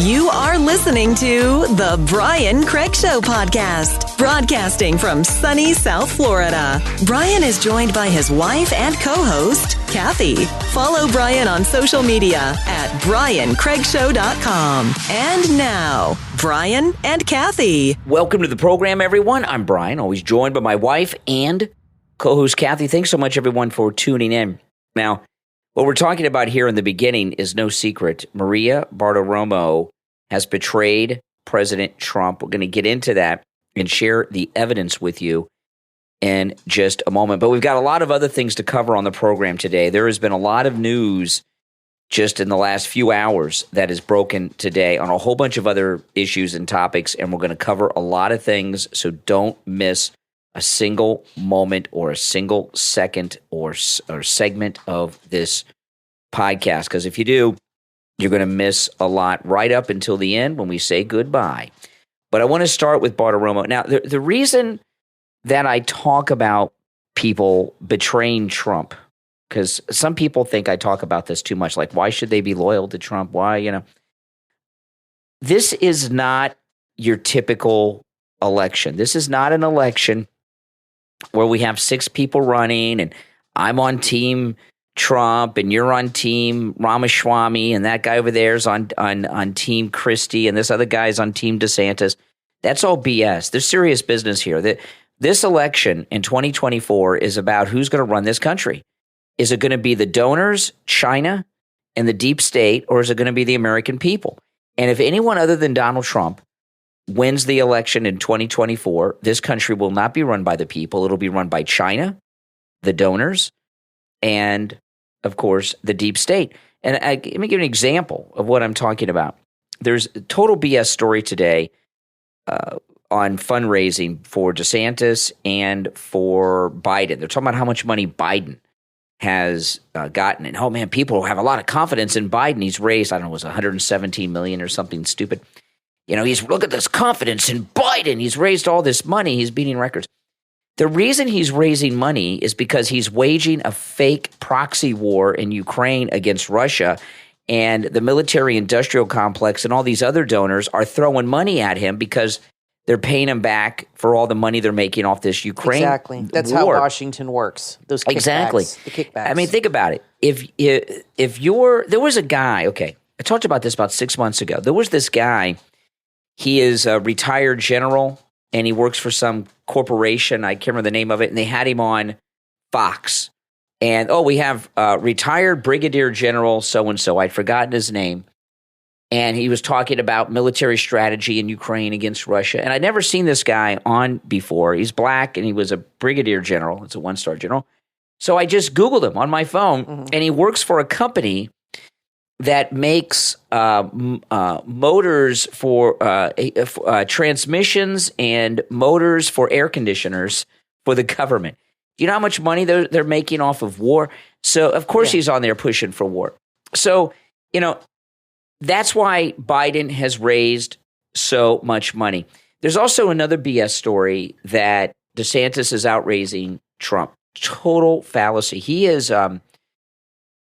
You are listening to the Brian Craig Show podcast, broadcasting from sunny South Florida. Brian is joined by his wife and co-host, Kathy. Follow Brian on social media at briancraigshow.com. And now, Brian and Kathy. Welcome to the program, everyone. I'm Brian, always joined by my wife and co-host, Kathy. Thanks so much, everyone, for tuning in. Now, what we're talking about here in the beginning is no secret. Maria Bartiromo has betrayed President Trump. We're going to get into that and share the evidence with you in just a moment. But we've got a lot of other things to cover on the program today. There has been a lot of news just in the last few hours that is broken today on a whole bunch of other issues and topics, and we're going to cover a lot of things, so don't miss a single moment or a single second or segment of this podcast, because if you do, you're going to miss a lot right up until the end when we say goodbye. But I want to start with Bartiromo. Now, the reason that I talk about people betraying Trump, because some people think I talk about this too much, like why should they be loyal to Trump? Why, This is not your typical election. This is not an election where we have 6 people running and I'm on team Trump and you're on team Ramaswamy and that guy over there is on team Christie and this other guy's on team DeSantis. That's all BS. There's serious business here. This election in 2024 is about who's going to run this country. Is it going to be the donors, China, and the deep state, or is it going to be the American people? And if anyone other than Donald Trump wins the election in 2024, this country will not be run by the people. It'll be run by China, the donors, and, of course, the deep state. And let me give you an example of what I'm talking about. There's a total BS story today on fundraising for DeSantis and for Biden. They're talking about how much money Biden has gotten. And, oh, man, people have a lot of confidence in Biden. He's raised, I don't know, it was $117 million or something stupid. Look at this confidence in Biden. He's raised all this money. He's beating records. The reason he's raising money is because he's waging a fake proxy war in Ukraine against Russia, and the military-industrial complex and all these other donors are throwing money at him because they're paying him back for all the money they're making off this Ukraine Exactly. That's war. how Washington works. Those kickbacks. Exactly. The kickbacks. I mean, think about it. If there was a guy, okay, I talked about this about 6 months ago. There was this guy. He is a retired general, and he works for some corporation. I can't remember the name of it, and they had him on Fox. And, we have retired Brigadier General so-and-so. I'd forgotten his name. And he was talking about military strategy in Ukraine against Russia. And I'd never seen this guy on before. He's black, and he was a Brigadier General. It's a 1-star general. So I just Googled him on my phone, and he works for a company that makes motors for transmissions and motors for air conditioners for the government. Do you know how much money they're making off of war? So, of course, he's on there pushing for war. So, that's why Biden has raised so much money. There's also another BS story that DeSantis is outraising Trump. Total fallacy. He is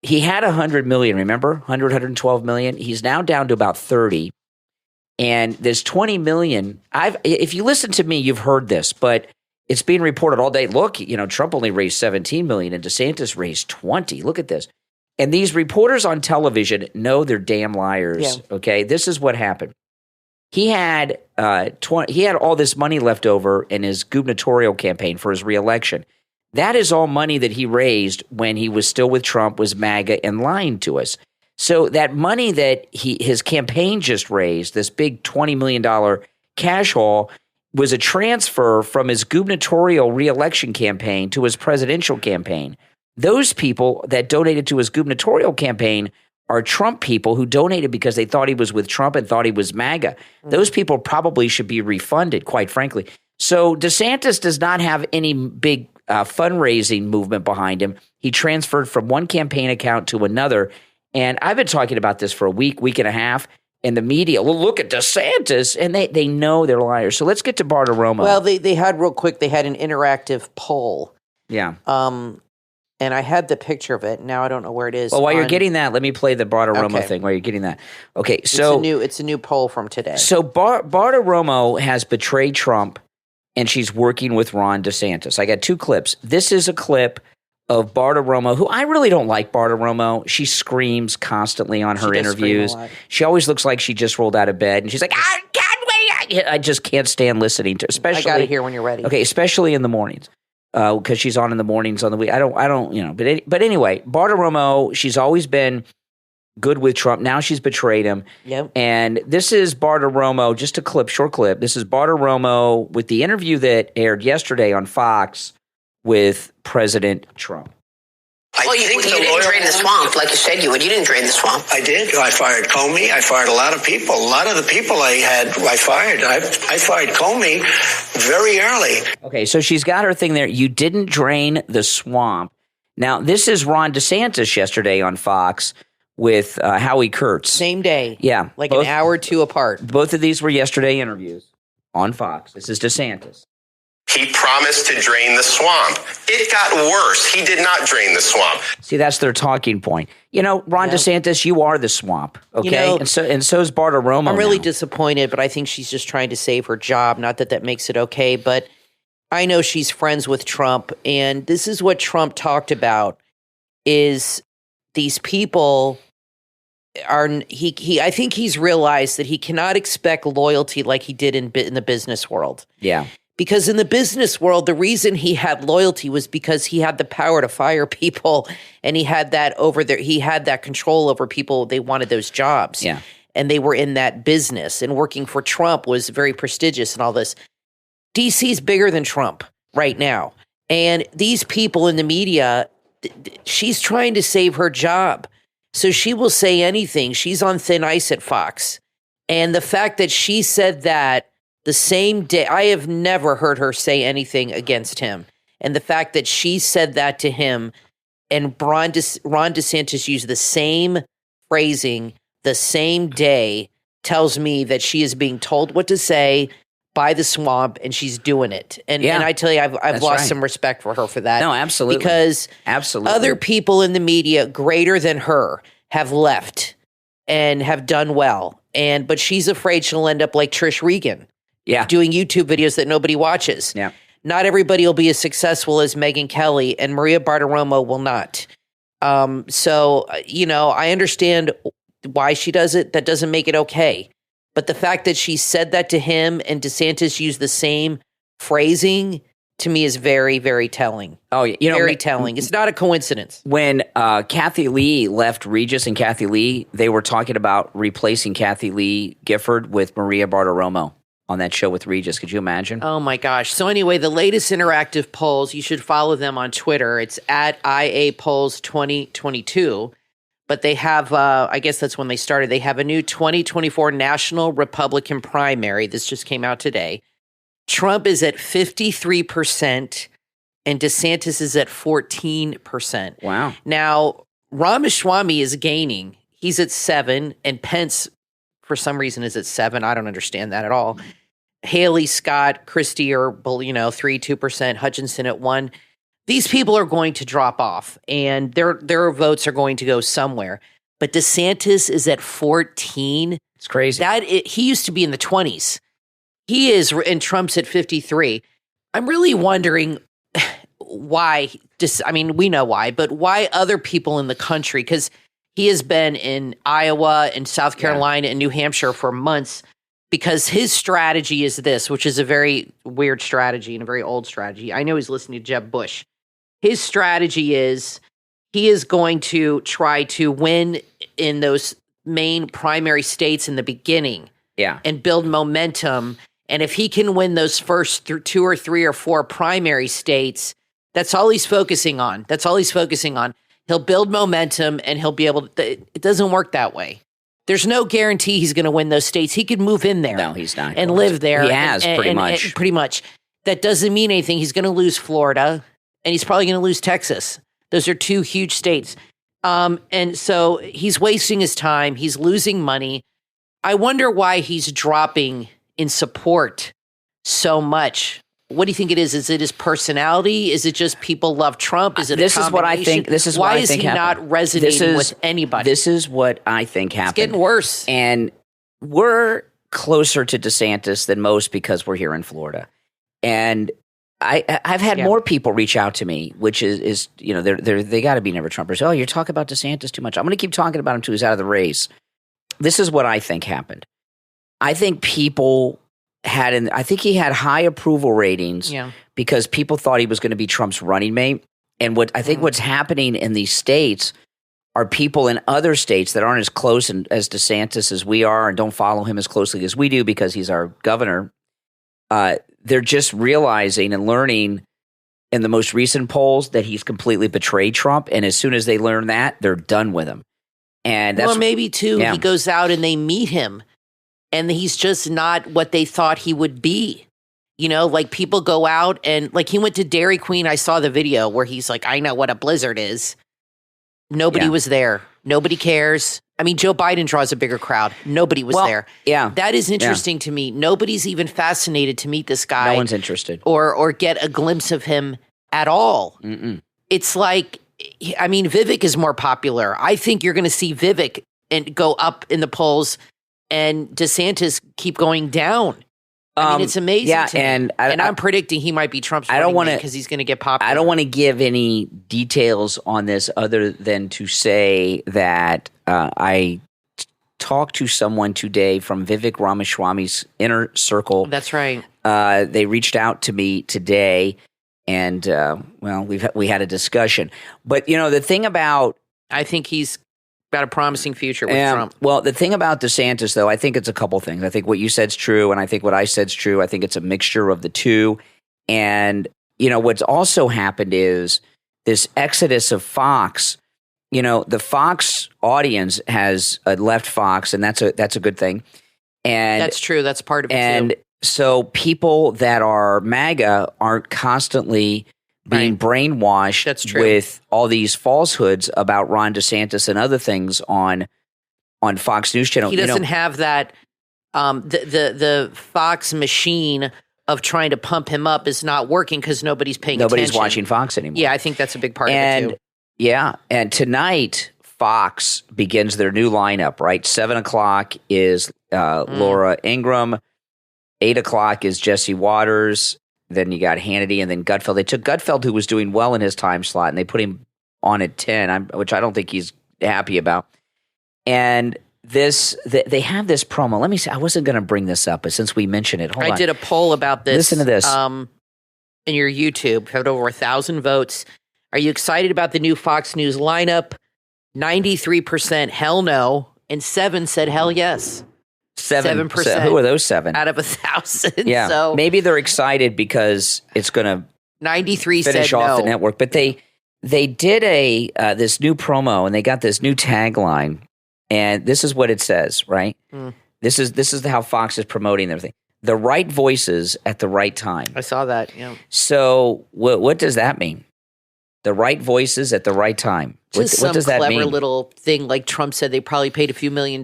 he had 100 million, remember? 112 million. He's now down to about 30. And there's 20 million. If you listen to me, you've heard this, but it's being reported all day. Look, Trump only raised 17 million and DeSantis raised 20. Look at this. And these reporters on television know they're damn liars. Yeah. Okay, this is what happened. He had all this money left over in his gubernatorial campaign for his reelection. That is all money that he raised when he was still with Trump, was MAGA and lying to us. So that money that his campaign just raised, this big $20 million cash haul, was a transfer from his gubernatorial reelection campaign to his presidential campaign. Those people that donated to his gubernatorial campaign are Trump people who donated because they thought he was with Trump and thought he was MAGA. Those people probably should be refunded, quite frankly. So DeSantis does not have any big fundraising movement behind him. He transferred from one campaign account to another. And I've been talking about this for a week and a half. And the media, well, look at DeSantis, and they know they're liars. So let's get to Bartiromo. Well, they had real quick, they had an interactive poll. Yeah. And I had the picture of it. Now I don't know where it is. Well, while you're getting that, let me play the Bartiromo thing while you're getting that. Okay, so it's a new poll from today. So Bartiromo has betrayed Trump, and she's working with Ron DeSantis. I got 2 clips. This is a clip of Bartiromo, who I really don't like Bartiromo. She screams constantly on her interviews. She always looks like she just rolled out of bed, and she's like, I can't wait. I just can't stand listening to, especially. I got to hear when you're ready. Okay, especially in the mornings. Because she's on in the mornings on the week. I don't, but anyway, Bartiromo, she's always been good with Trump. Now she's betrayed him. Yep. And this is Bartiromo, just a short clip. This is Bartiromo with the interview that aired yesterday on Fox with President Trump. Well, you didn't drain the swamp like you said you would. You didn't drain the swamp. I did. I fired Comey. I fired a lot of people. A lot of the people I fired. I fired Comey very early. Okay, so she's got her thing there. You didn't drain the swamp. Now, this is Ron DeSantis yesterday on Fox with Howie Kurtz. Same day. Yeah. Like an hour or 2 apart. Both of these were yesterday interviews on Fox. This is DeSantis. He promised to drain the swamp. It got worse. He did not drain the swamp. See, that's their talking point. Ron DeSantis, you are the swamp, okay? And so is Bartiromo. I'm really disappointed, but I think she's just trying to save her job. Not that makes it okay, but I know she's friends with Trump, and this is what Trump talked about: is these people are I think he's realized that he cannot expect loyalty like he did in the business world. Yeah. Because in the business world, the reason he had loyalty was because he had the power to fire people, and he had that he had that control over people. They wanted those jobs. Yeah. And they were in that business, and working for Trump was very prestigious and all this. DC's bigger than Trump right now. And these people in the media, she's trying to save her job. So she will say anything. She's on thin ice at Fox. And the fact that she said that the same day, I have never heard her say anything against him. And the fact that she said that to him, and Ron DeSantis used the same phrasing the same day, tells me that she is being told what to say by the swamp, and she's doing it. And I tell you, I've lost some respect for her for that. No, absolutely. Because other people in the media greater than her have left and have done well. But she's afraid she'll end up like Trish Regan. Yeah. Doing YouTube videos that nobody watches. Yeah. Not everybody will be as successful as Megyn Kelly, and Maria Bartiromo will not. I understand why she does it. That doesn't make it okay. But the fact that she said that to him and DeSantis used the same phrasing, to me, is very, very telling. Oh, very telling. It's not a coincidence. When Kathy Lee left Regis and Kathy Lee, they were talking about replacing Kathy Lee Gifford with Maria Bartiromo on that show with Regis. Could you imagine? Oh, my gosh. So anyway, the latest interactive polls, you should follow them on Twitter. It's at IA Polls 2022. But they have, I guess that's when they started, they have a new 2024 National Republican primary. This just came out today. Trump is at 53% and DeSantis is at 14%. Wow. Now, Ramaswamy is gaining. He's at 7%, and Pence, for some reason, is at 7%. I don't understand that at all. Haley, Scott, Christie are, 3-2%, Hutchinson at 1%. These people are going to drop off, and their votes are going to go somewhere. But DeSantis is at 14%. It's crazy. He used to be in the 20s. He is, and Trump's at 53%. I'm really wondering why. We know why, but why other people in the country? Because he has been in Iowa and South Carolina and New Hampshire for months. Because his strategy is this, which is a very weird strategy and a very old strategy. I know he's listening to Jeb Bush. His strategy is he is going to try to win in those main primary states in the beginning and build momentum. And if he can win those first 2 or 3 or 4 primary states, that's all he's focusing on. He'll build momentum and he'll be able to. It doesn't work that way. There's no guarantee he's going to win those states. He could move in there. No, he's not. And live there. He has, pretty much. Pretty much. That doesn't mean anything. He's going to lose Florida, and he's probably going to lose Texas. Those are 2 huge states. And so he's wasting his time. He's losing money. I wonder why he's dropping in support so much What do you think it is? Is it his personality? Is it just people love Trump? Is it this is what I think? This is why what I is think he happened. not resonating with anybody? This is what I think happened. It's getting worse. And we're closer to DeSantis than most because we're here in Florida. And I've had more people reach out to me, which is they got to be never Trumpers. Oh, you're talking about DeSantis too much. I'm going to keep talking about him till he's out of the race. This is what I think happened. I think people I think he had high approval ratings because people thought he was going to be Trump's running mate. And what I think what's happening in these states are people in other states that aren't as close as DeSantis as we are and don't follow him as closely as we do because he's our governor. They're just realizing and learning in the most recent polls that he's completely betrayed Trump. And as soon as they learn that, they're done with him. And that's, maybe too, he goes out and they meet him and he's just not what they thought he would be. You know, like people go out and like he went to Dairy Queen. I saw the video where he's like, I know what a blizzard is. Nobody was there. Nobody cares. I mean, Joe Biden draws a bigger crowd. Nobody was there. Yeah. That is interesting to me. Nobody's even fascinated to meet this guy. No one's interested. Or get a glimpse of him at all. Mm-mm. It's like, I mean, Vivek is more popular. I think you're going to see Vivek and go up in the polls and DeSantis keep going down. I mean, it's amazing to me. And I'm predicting he might be Trump's running mate because he's going to get popular. I don't want to give any details on this other than to say that I talked to someone today from Vivek Ramaswamy's inner circle. That's right. They reached out to me today, and we had a discussion. But the thing about I think he's got a promising future with Trump. Well, the thing about DeSantis, though, I think it's a couple things. I think what you said's true, and I think what I said's true. I think it's a mixture of the two. And, what's also happened is this exodus of Fox. The Fox audience has left Fox, and that's a good thing. And that's true. That's part of it, and too. So people that are MAGA aren't constantly being brainwashed with all these falsehoods about Ron DeSantis and other things on Fox News Channel. He doesn't have that the Fox machine of trying to pump him up is not working because nobody's paying attention. Nobody's watching Fox anymore. Yeah, I think that's a big part of it too. Yeah, and tonight Fox begins their new lineup, right? 7:00 is Laura Ingraham. 8:00 is Jesse Waters. Then you got Hannity and then Gutfeld. They took Gutfeld, who was doing well in his time slot, and they put him on at 10, which I don't think he's happy about. And they have this promo. Let me see. I wasn't going to bring this up, but since we mentioned it, hold on. I did a poll about this. Listen to this. In your YouTube, had over 1,000 votes. Are you excited about the new Fox News lineup? 93% hell no, and 7 said hell yes. 7%. Who are those 7? Out of 1,000. Yeah. So maybe they're excited because it's going to 93 finish said off no. the network. But they did this new promo, and they got this new tagline, and this is what it says, right? This is how Fox is promoting everything. The right voices at the right time. I saw that, yeah. So what does that mean? The right voices at the right time. What does that mean? Clever little thing, like Trump said they probably paid a few $1 million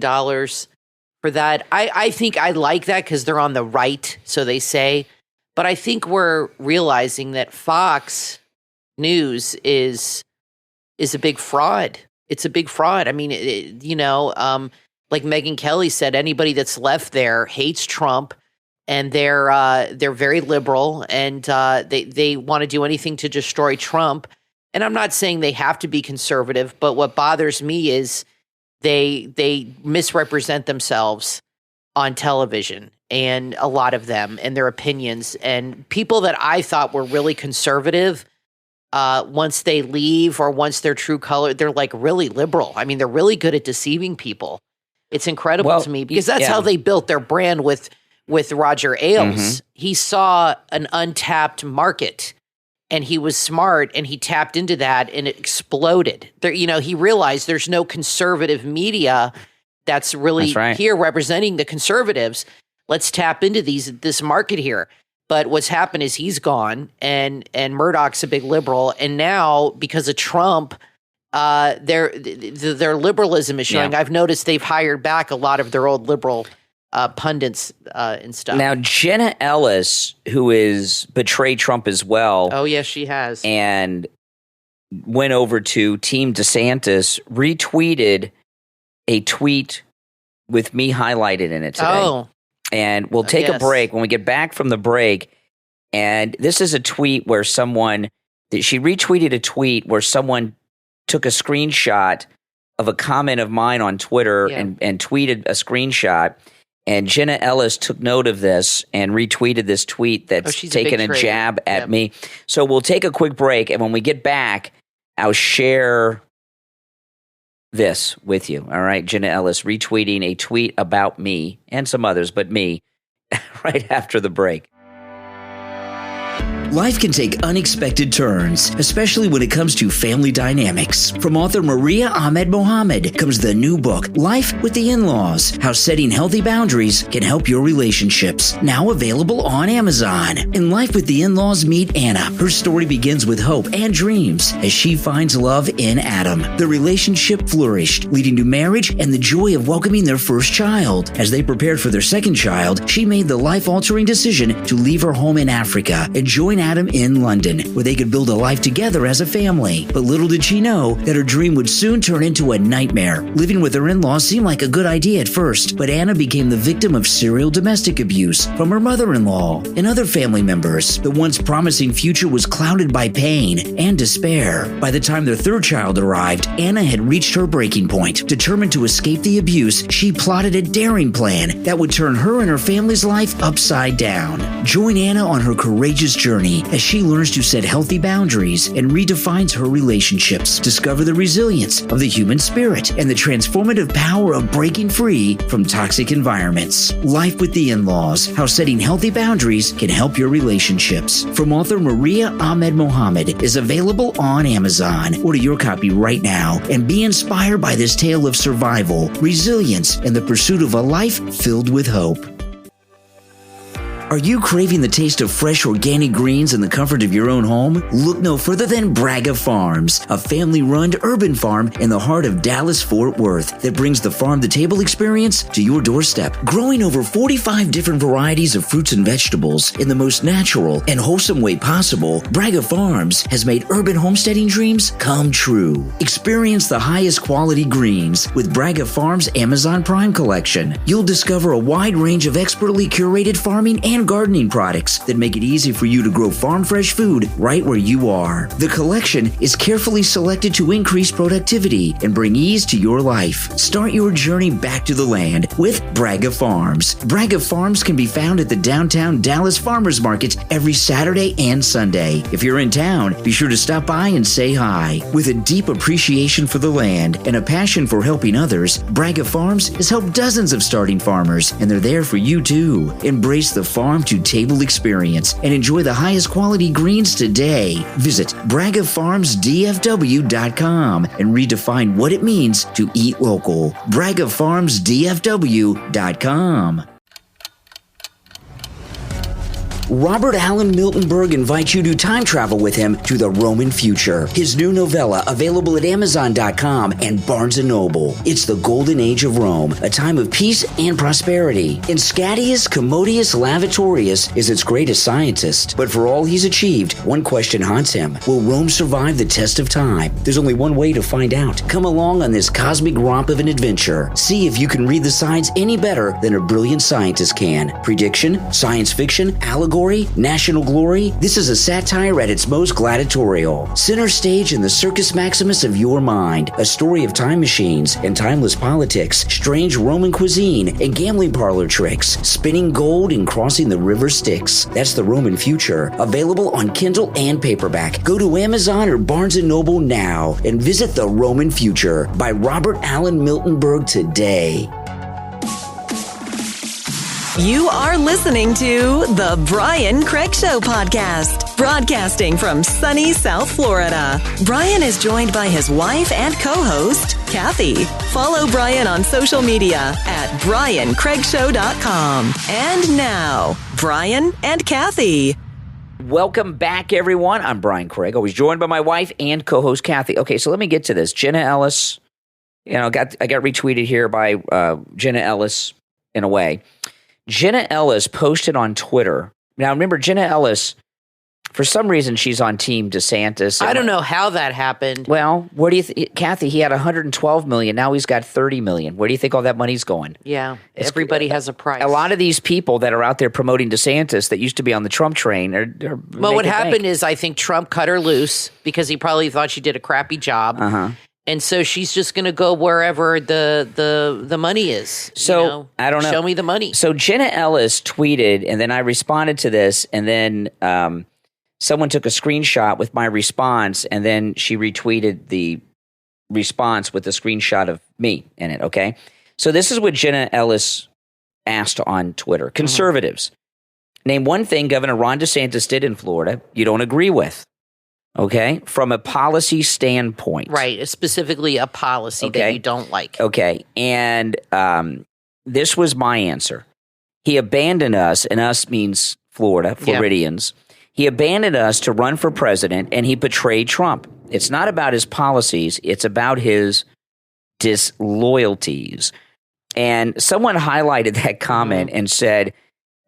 for that. I think I like that because they're on the right, so they say. But I think we're realizing that Fox News is a big fraud. It's a big fraud. I mean, like Megyn Kelly said, anybody that's left there hates Trump, and they're very liberal, and they want to do anything to destroy Trump. And I'm not saying they have to be conservative, but what bothers me is they misrepresent themselves on television, and a lot of them and their opinions. And people that I thought were really conservative, once they leave or once their true color, they're like really liberal. I mean, they're really good at deceiving people. It's incredible to me because that's how they built their brand with Roger Ailes. Mm-hmm. He saw an untapped market, and he was smart, and he tapped into that, and it exploded. He realized there's no conservative media that's really here representing the conservatives. Let's tap into this market here. But what's happened is he's gone, and Murdoch's a big liberal, and now because of Trump, their liberalism is showing. Yeah. I've noticed they've hired back a lot of their old liberal pundits and stuff. Now, Jenna Ellis, who is betrayed Trump as well. Oh, yes, she has. And went over to Team DeSantis, retweeted a tweet with me highlighted in it today. Oh. And we'll take a yes. break. When we get back from the break, and this is a tweet where she retweeted a tweet where someone took a screenshot of a comment of mine on Twitter and tweeted a screenshot. And Jenna Ellis took note of this and retweeted this tweet that's taken a jab at me. So we'll take a quick break. And when we get back, I'll share this with you. All right. Jenna Ellis retweeting a tweet about me and some others, but me, right after the break. Life can take unexpected turns, especially when it comes to family dynamics. From author Maria Mohammed comes the new book, Life with the In-Laws, How Setting Healthy Boundaries Can Help Your Relationships. Now available on Amazon. In Life with the In-Laws, meet Anna. Her story begins with hope and dreams as she finds love in Adam. The relationship flourished, leading to marriage and the joy of welcoming their first child. As they prepared for their second child, she made the life-altering decision to leave her home in Africa and join Adam in London, where they could build a life together as a family. But little did she know that her dream would soon turn into a nightmare. Living with her in-laws seemed like a good idea at first, but Anna became the victim of serial domestic abuse from her mother-in-law and other family members. The once promising future was clouded by pain and despair. By the time their third child arrived, Anna had reached her breaking point. Determined to escape the abuse, she plotted a daring plan that would turn her and her family's life upside down. Join Anna on her courageous journey as she learns to set healthy boundaries and redefines her relationships. Discover the resilience of the human spirit and the transformative power of breaking free from toxic environments. Life with the In-Laws, How Setting Healthy Boundaries Can Help Your Relationships. From author Maria Mohammed is available on Amazon. Order your copy right now and be inspired by this tale of survival, resilience, and the pursuit of a life filled with hope. Are you craving the taste of fresh organic greens in the comfort of your own home? Look no further than Braga Farms, a family-run urban farm in the heart of Dallas-Fort Worth that brings the farm-to-table experience to your doorstep. Growing over 45 different varieties of fruits and vegetables in the most natural and wholesome way possible, Braga Farms has made urban homesteading dreams come true. Experience the highest quality greens with Braga Farms' Amazon Prime collection. You'll discover a wide range of expertly curated farming and gardening products that make it easy for you to grow farm-fresh food right where you are. The collection is carefully selected to increase productivity and bring ease to your life. Start your journey back to the land with Braga Farms. Braga Farms can be found at the downtown Dallas Farmers Market every Saturday and Sunday. If you're in town, be sure to stop by and say hi. With a deep appreciation for the land and a passion for helping others, Braga Farms has helped dozens of starting farmers, and they're there for you too. Embrace the farm-to-table experience and enjoy the highest quality greens today. Visit BragaFarmsDFW.com and redefine what it means to eat local. BragaFarmsDFW.com. Robert Allen Miltenberg invites you to time travel with him to the Roman future. His new novella, available at Amazon.com and Barnes & Noble. It's the golden age of Rome, a time of peace and prosperity. Inscatius Commodius Lavatorius is its greatest scientist, but for all he's achieved, one question haunts him. Will Rome survive the test of time? There's only one way to find out. Come along on this cosmic romp of an adventure. See if you can read the signs any better than a brilliant scientist can. Prediction, science fiction, allegory, national glory. This is a satire at its most gladiatorial. Center stage in the Circus Maximus of your mind. A story of time machines and timeless politics, strange Roman cuisine and gambling parlor tricks, spinning gold and crossing the river Styx. That's the Roman future. Available on Kindle and paperback. Go to Amazon or Barnes & Noble now and visit The Roman Future by Robert Allen Miltenberg today. You are listening to The Brian Craig Show podcast, broadcasting from sunny South Florida. Brian is joined by his wife and co-host, Kathy. Follow Brian on social media at BrianCraigShow.com. And now, Brian and Kathy. Welcome back, everyone. I'm Brian Craig, always joined by my wife and co-host, Kathy. Okay, so let me get to this. Jenna Ellis, I got retweeted here by Jenna Ellis in a way. Jenna Ellis posted on Twitter. Now, remember, Jenna Ellis, for some reason, she's on Team DeSantis. I don't know how that happened. Well, where do you think, Kathy, he had 112 million. Now he's got 30 million. Where do you think all that money's going? Yeah, everybody has a price. A lot of these people that are out there promoting DeSantis that used to be on the Trump train are well, what happened is I think Trump cut her loose because he probably thought she did a crappy job. And so she's just going to go wherever the money is. So, I don't know. Show me the money. So Jenna Ellis tweeted, and then I responded to this, and then someone took a screenshot with my response, and then she retweeted the response with a screenshot of me in it, okay? So this is what Jenna Ellis asked on Twitter. Conservatives, name one thing Governor Ron DeSantis did in Florida you don't agree with. Okay, from a policy standpoint. Right, specifically a policy that you don't like. Okay, and this was my answer. He abandoned us, and us means Florida, Floridians. Yep. He abandoned us to run for president, and he betrayed Trump. It's not about his policies. It's about his disloyalties. And someone highlighted that comment and said,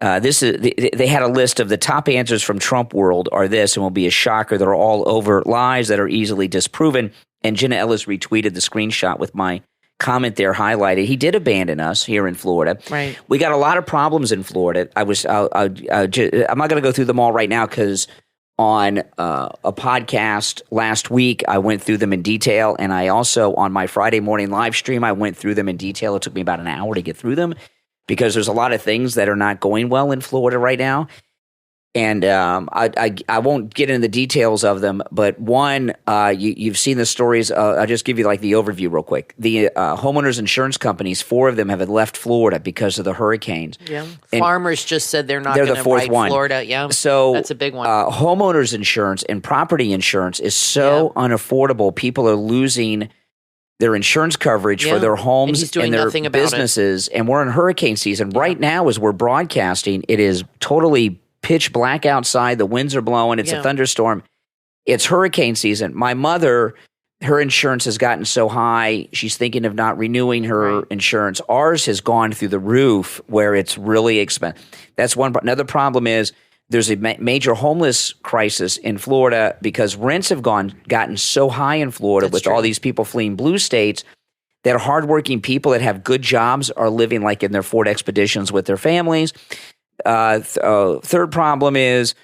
they had a list of the top answers from Trump world are this and will be a shocker. They're all over lies that are easily disproven. And Jenna Ellis retweeted the screenshot with my comment there highlighted. He did abandon us here in Florida. Right. We got a lot of problems in Florida. I'm not going to go through them all right now because on a podcast last week, I went through them in detail. And I also, on my Friday morning live stream, I went through them in detail. It took me about an hour to get through them, because there's a lot of things that are not going well in Florida right now. And I won't get into the details of them, but one, you've seen the stories. I'll just give you like the overview real quick. The homeowners insurance companies, 4 of them have left Florida because of the hurricanes. Yeah, and farmers just said they're not going to write Florida. Yeah, so that's a big one. Homeowners insurance and property insurance is so unaffordable. People are losing their insurance coverage for their homes and their businesses. And we're in hurricane season. Right now, as we're broadcasting, it is totally pitch black outside. The winds are blowing. It's a thunderstorm. It's hurricane season. My mother, her insurance has gotten so high, she's thinking of not renewing her insurance. Ours has gone through the roof where it's really expensive. That's one. Another problem is there's a major homeless crisis in Florida because rents have gotten so high in Florida with all these people fleeing blue states that hardworking people that have good jobs are living like in their Ford Expeditions with their families. Third problem is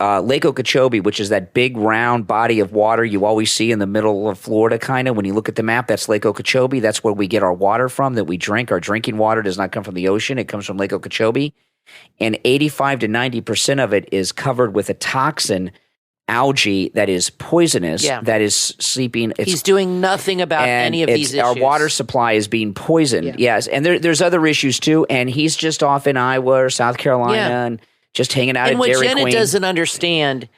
Lake Okeechobee, which is that big round body of water you always see in the middle of Florida, kind of. When you look at the map, that's Lake Okeechobee. That's where we get our water from that we drink. Our drinking water does not come from the ocean. It comes from Lake Okeechobee. And 85 to 90% of it is covered with a toxin, algae, that is poisonous, that is sleeping. He's doing nothing about any of these issues. Our water supply is being poisoned, yes. And there's other issues too, and he's just off in Iowa or South Carolina and just hanging out at Dairy Queen. And what Jenna doesn't understand,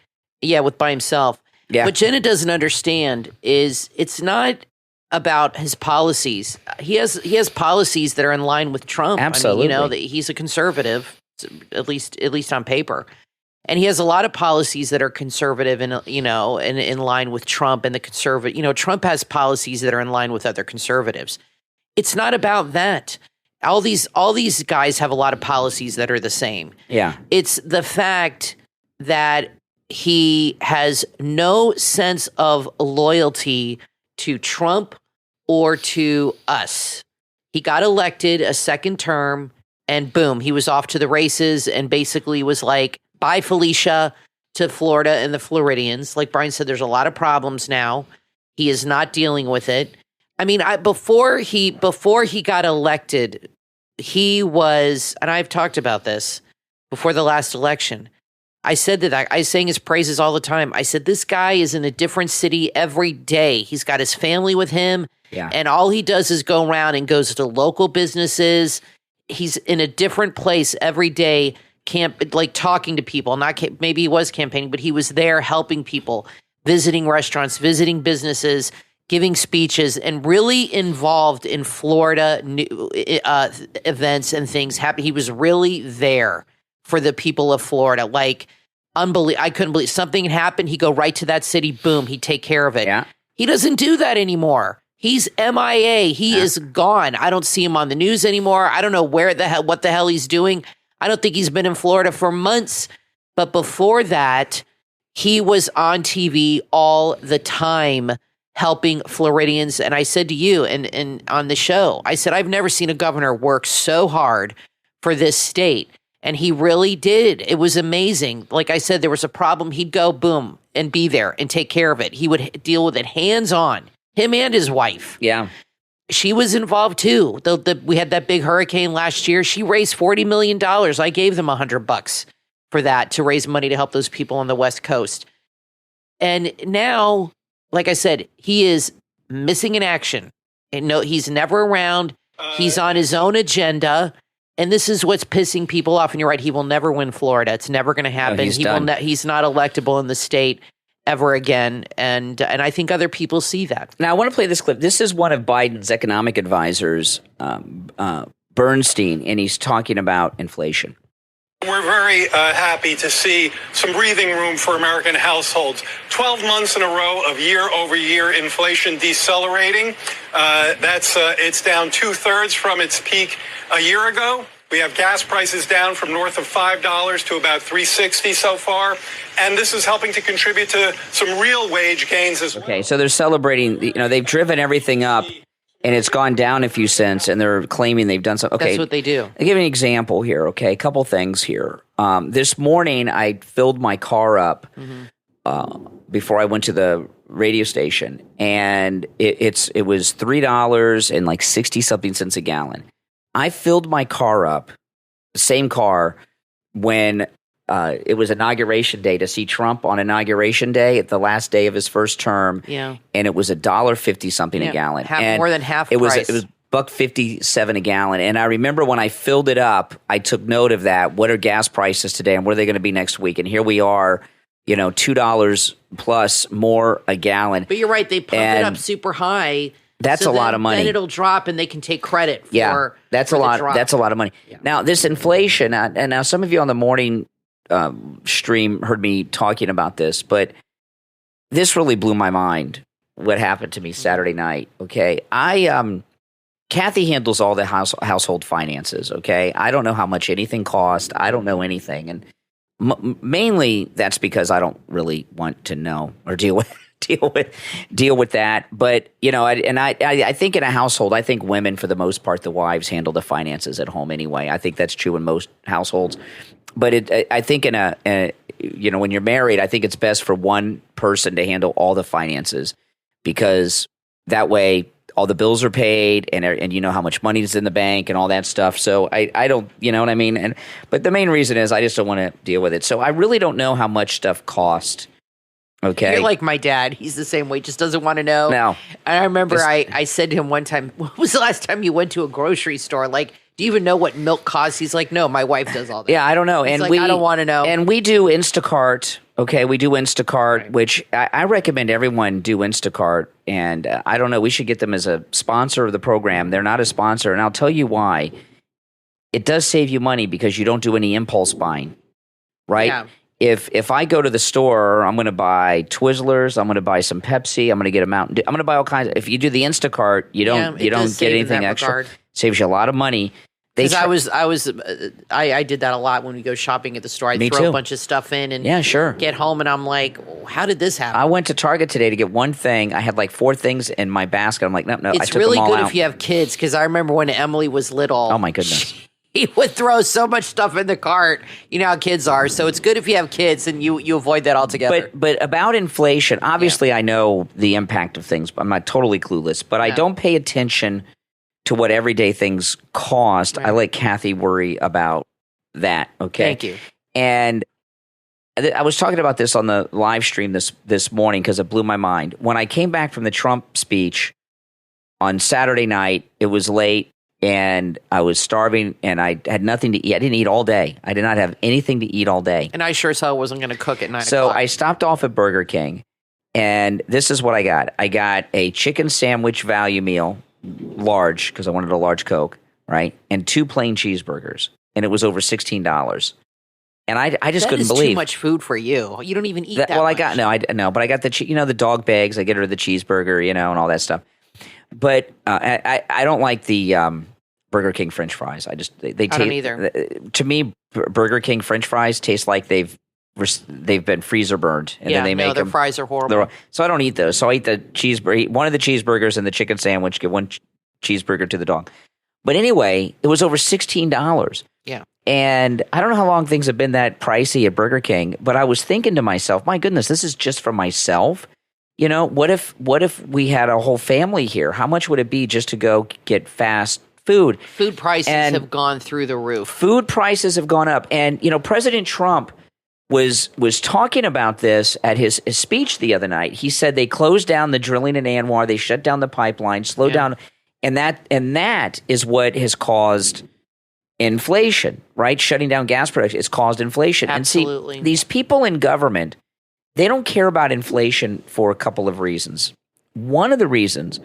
by himself, what Jenna doesn't understand is it's not about his policies. He has policies that are in line with Trump. Absolutely. I mean, he's a conservative, at least on paper. And he has a lot of policies that are conservative and, in line with Trump and the conservative. Trump has policies that are in line with other conservatives. It's not about that. All these guys have a lot of policies that are the same. Yeah. It's the fact that he has no sense of loyalty to Trump or to us. He got elected a second term and boom, he was off to the races and basically was like, bye, Felicia, to Florida and the Floridians. Like Brian said, there's a lot of problems now. He is not dealing with it. I mean, before he got elected, he was, and I've talked about this before the last election. I said that I sang his praises all the time. I said, this guy is in a different city every day. He's got his family with him. Yeah. And all he does is go around and goes to local businesses. He's in a different place every day, talking to people. Maybe he was campaigning, but he was there helping people, visiting restaurants, visiting businesses, giving speeches, and really involved in Florida events and things. He was really there for the people of Florida. I couldn't believe something had happened. He'd go right to that city. Boom. He'd take care of it. Yeah. He doesn't do that anymore. He's MIA. He is gone. I don't see him on the news anymore. I don't know what the hell he's doing. I don't think he's been in Florida for months. But before that, he was on TV all the time helping Floridians. And I said to you and on the show, I said, I've never seen a governor work so hard for this state. And he really did. It was amazing. Like I said, there was a problem. He'd go, boom, and be there and take care of it. He would deal with it hands on. Him and his wife. Yeah. She was involved too. We had that big hurricane last year. She raised $40 million. I gave them $100 for that to raise money to help those people on the West Coast. And now, like I said, he is missing in action. And no, he's never around. He's on his own agenda. And this is what's pissing people off. And you're right, he will never win Florida. It's never going to happen. He's done. He's not electable in the state ever again. And I think other people see that. Now, I want to play this clip. This is one of Biden's economic advisors, Bernstein, and he's talking about inflation. We're very happy to see some breathing room for American households. 12 months in a row of year-over-year inflation decelerating. It's down 2/3 from its peak a year ago. We have gas prices down from north of $5 to about $3.60 so far. And this is helping to contribute to some real wage gains as well. Okay, so they're celebrating, they've driven everything up and it's gone down a few cents and they're claiming they've done something. Okay, that's what they do. I'll give you an example here, okay? A couple things here. This morning I filled my car up before I went to the radio station and it was $3 and like 60-something cents a gallon. I filled my car up, the same car, when it was inauguration day to see Trump on inauguration day at the last day of his first term. Yeah. And it was $1.50 something a gallon. More than half price. It was $1.57 a gallon. And I remember when I filled it up, I took note of that. What are gas prices today and what are they going to be next week? And here we are, $2 plus more a gallon. But you're right. They pumped it up super high. That's a lot of money. Then it'll drop, and they can take credit for that's for a the lot. drop. That's a lot of money. Yeah. Now this inflation, and now some of you on the morning stream heard me talking about this, but this really blew my mind. What happened to me Saturday night? Okay, Kathy handles all the household finances. Okay, I don't know how much anything cost. I don't know anything, and mainly that's because I don't really want to know or deal with that. But I think in a household, I think women, for the most part, the wives handle the finances at home anyway. I think that's true in most households. But I think when you're married, I think it's best for one person to handle all the finances because that way all the bills are paid and you know how much money is in the bank and all that stuff. So I don't, you know what I mean? But the main reason is I just don't want to deal with it. So I really don't know how much stuff costs. Okay. You're like my dad. He's the same way. Just doesn't want to know. No. And I remember I said to him one time, when was the last time you went to a grocery store? Like, do you even know what milk costs? He's like, no, my wife does all that. Yeah, I don't know. I don't want to know. And we do Instacart. Okay, we do Instacart, right. Which I recommend everyone do Instacart. And I don't know, we should get them as a sponsor of the program. They're not a sponsor. And I'll tell you why. It does save you money because you don't do any impulse buying, right? Yeah. If I go to the store, I'm going to buy Twizzlers, I'm going to buy some Pepsi, I'm going to get a Mountain Dew. I'm going to buy all kinds. If you do the Instacart, you don't get anything extra. Regard. Saves you a lot of money. Because I did that a lot when we go shopping at the store. I'd throw a bunch of stuff in and get home, and I'm like, how did this happen? I went to Target today to get one thing. I had like 4 things in my basket. I'm like, no, I took them all out. It's really good if you have kids, because I remember when Emily was little. Oh, my goodness. He would throw so much stuff in the cart. You know how kids are. So it's good if you have kids and you avoid that altogether. But about inflation, obviously I know the impact of things. I'm not totally clueless, but I don't pay attention to what everyday things cost. Right. I let Kathy worry about that. Okay. Thank you. And I was talking about this on the live stream this morning because it blew my mind. When I came back from the Trump speech on Saturday night, it was late. And I was starving, and I had nothing to eat. I didn't eat all day. I did not have anything to eat all day. And I sure as hell wasn't going to cook at 9 o'clock. So I stopped off at Burger King, and this is what I got. I got a chicken sandwich value meal, large, because I wanted a large Coke, right? And 2 plain cheeseburgers, and it was over $16. And I just couldn't believe. That is too much food for you. You don't even eat that much. Well, but I got the dog bags. I get her the cheeseburger, and all that stuff. But I don't like the Burger King French fries. I don't either. To me, Burger King French fries taste like they've been freezer burned, and then they make their them. fries are horrible. So I don't eat those. So I eat the cheeseburger, one of the cheeseburgers and the chicken sandwich. Get one cheeseburger to the dog. But anyway, it was over $16. Yeah. And I don't know how long things have been that pricey at Burger King, but I was thinking to myself, my goodness, this is just for myself. You know, what if we had a whole family here? How much would it be just to go get fast food? Food prices have gone through the roof. Food prices have gone up. And, you know, President Trump was talking about this at his speech the other night. He said they closed down the drilling in Anwar, they shut down the pipeline, slowed down, and that is what has caused inflation, right? Shutting down gas production has caused inflation. Absolutely. And see, these people in government, they don't care about inflation for a couple of reasons. One of the reasons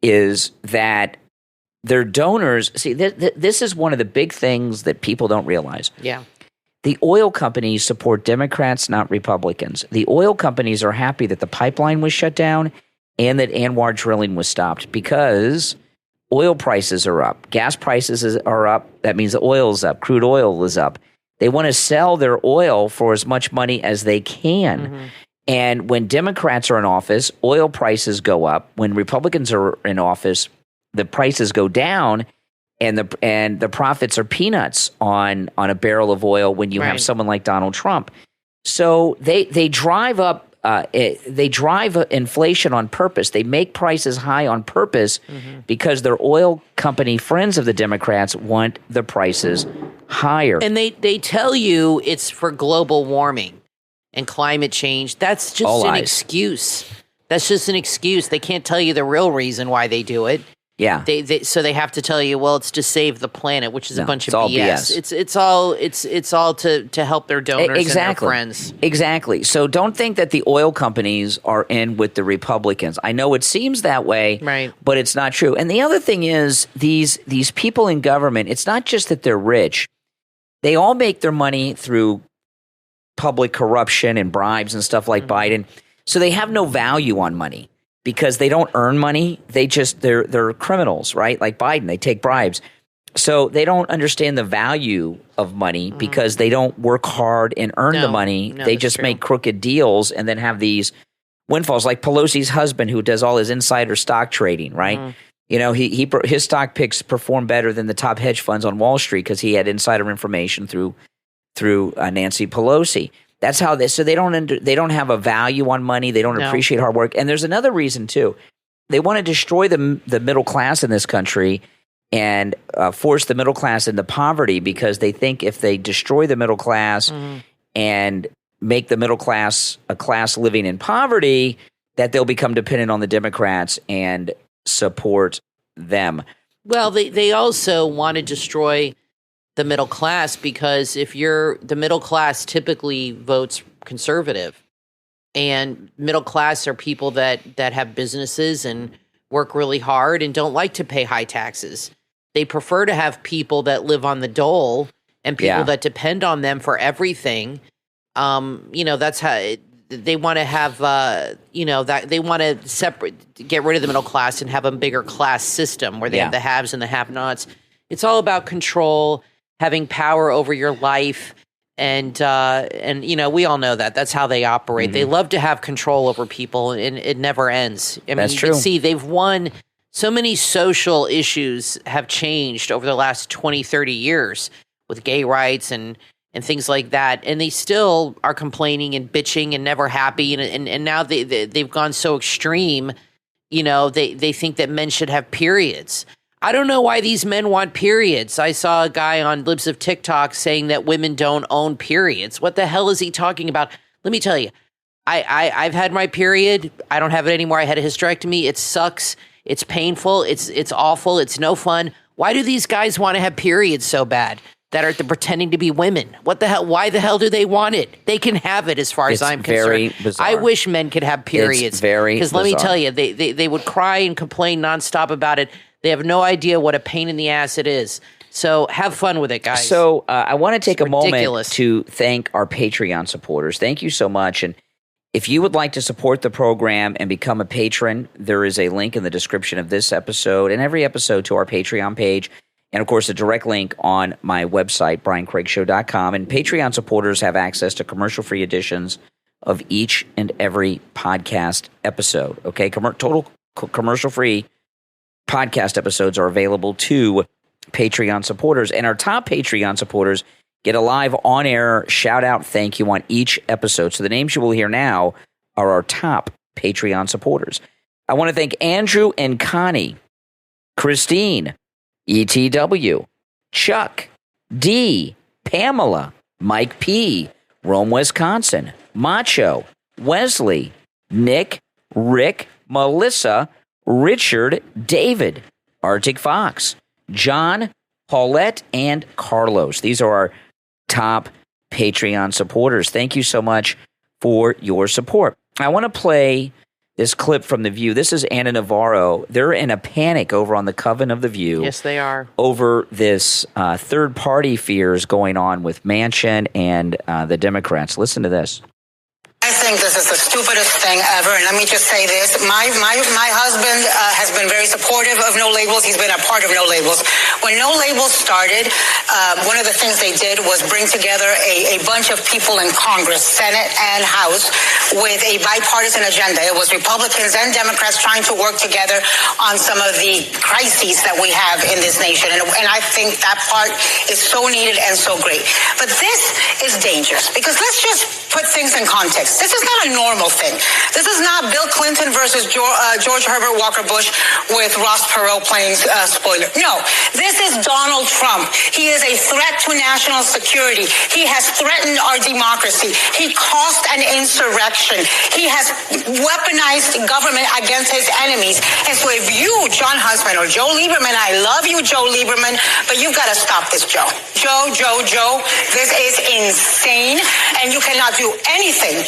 is that their donors, see, this is one of the big things that people don't realize. Yeah. The oil companies support Democrats, not Republicans. The oil companies are happy that the pipeline was shut down and that Anwar drilling was stopped because oil prices are up. Gas prices are up. That means the oil is up. Crude oil is up. They want to sell their oil for as much money as they can. Mm-hmm. And when Democrats are in office, oil prices go up. When Republicans are in office, the prices go down, and the profits are peanuts on a barrel of oil when you have someone like Donald Trump. So they drive up they drive inflation on purpose. They make prices high on purpose because their oil company friends of the Democrats want the prices higher. And they tell you it's for global warming and climate change. That's just an excuse. That's just an excuse. They can't tell you the real reason why they do it. Yeah. So they have to tell you, well, it's to save the planet, which is a bunch of BS. It's all to help their donors and their friends. Exactly. So don't think that the oil companies are in with the Republicans. I know it seems that way, right, but it's not true. And the other thing is these people in government, it's not just that they're rich. They all make their money through public corruption and bribes and stuff like Biden. So they have no value on money. Because they don't earn money, they're criminals, right? Like Biden, they take bribes. So they don't understand the value of money because they don't work hard and earn the money. They just make crooked deals and then have these windfalls. Like Pelosi's husband, who does all his insider stock trading, right? You know, his stock picks perform better than the top hedge funds on Wall Street because he had insider information through Nancy Pelosi. That's how they don't have a value on money. They don't appreciate hard work. And there's another reason too. They want to destroy the middle class in this country and force the middle class into poverty because they think if they destroy the middle class and make the middle class a class living in poverty, that they'll become dependent on the Democrats and support them. Well, they also want to destroy the middle class because the middle class typically votes conservative, and middle class are people that have businesses and work really hard and don't like to pay high taxes. They prefer to have people that live on the dole and people that depend on them for everything. That's how they want to have, that they want to get rid of the middle class and have a bigger class system where they have the haves and the have-nots. It's all about control, having power over your life, and we all know that. That's how they operate. They love to have control over people, and it never ends. I mean, That's true. You can see they've won. So many social issues have changed over the last 20, 30 years with gay rights and things like that, and they still are complaining and bitching and never happy, and now they've gone so extreme. They think that men should have periods. I don't know why these men want periods. I saw a guy on Libs of TikTok saying that women don't own periods. What the hell is he talking about? Let me tell you, I've had my period. I don't have it anymore. I had a hysterectomy. It sucks. It's painful. It's awful. It's no fun. Why do these guys want to have periods so bad that are pretending to be women? What the hell? Why the hell do they want it? They can have it as far as I'm concerned. Very bizarre. I wish men could have periods. It's very Because let me tell you, they would cry and complain nonstop about it. They have no idea what a pain in the ass it is. So have fun with it, guys. So I want to take a moment to thank our Patreon supporters. Thank you so much. And If you would like to support the program and become a patron, there is a link in the description of this episode and every episode to our Patreon page. And, of course, a direct link on my website, BrianCraigShow.com. And Patreon supporters have access to commercial-free editions of each and every podcast episode. Okay, total commercial-free podcast episodes are available to Patreon supporters. And our top Patreon supporters get a live on-air shout-out thank you on each episode. So the names you will hear now are our top Patreon supporters. I want to thank Andrew and Connie, Christine, ETW, Chuck, D, Pamela, Mike P, Rome, Wisconsin, Macho, Wesley, Nick, Rick, Melissa, Richard, David, Arctic Fox, John, Paulette, and Carlos. These are our top Patreon supporters. Thank you so much for your support. I want to play this clip from The View. This is Ana Navarro. They're in a panic over on the Coven of The View. Yes, they are. Over this third-party fears going on with Manchin and the Democrats. Listen to this. I think this is the stupidest thing ever, and let me just say this. My husband has been very supportive of No Labels. He's been a part of No Labels. When No Labels started, one of the things they did was bring together a bunch of people in Congress, Senate and House, with a bipartisan agenda. It was Republicans and Democrats trying to work together on some of the crises that we have in this nation, and I think that part is so needed and so great. But this is dangerous, because let's just put things in context. This is not a normal thing. This is not Bill Clinton versus George Herbert Walker Bush with Ross Perot playing spoiler. No, this is Donald Trump. He is a threat to national security. He has threatened our democracy. He caused an insurrection. He has weaponized government against his enemies. And so if you, John Husband or Joe Lieberman, I love you, Joe Lieberman, but you've got to stop this, Joe. Joe, this is insane, and you cannot do anything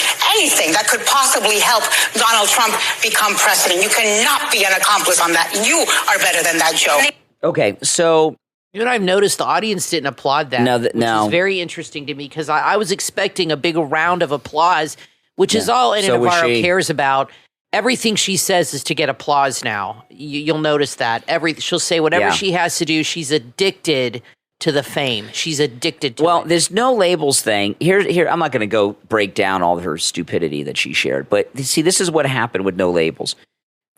that could possibly help Donald Trump become president. You cannot be an accomplice on that. You are better than that, Joe. Okay, so... You know what I've noticed? The audience didn't applaud that, which is very interesting to me, because I was expecting a big round of applause, which is all Ana Navarro cares about. Everything she says is to get applause now. You'll notice that. She'll say whatever she has to do. She's addicted to the fame. She's addicted to it. There's No Labels thing. Here, I'm not going to go break down all of her stupidity that she shared. But see, this is what happened with No Labels.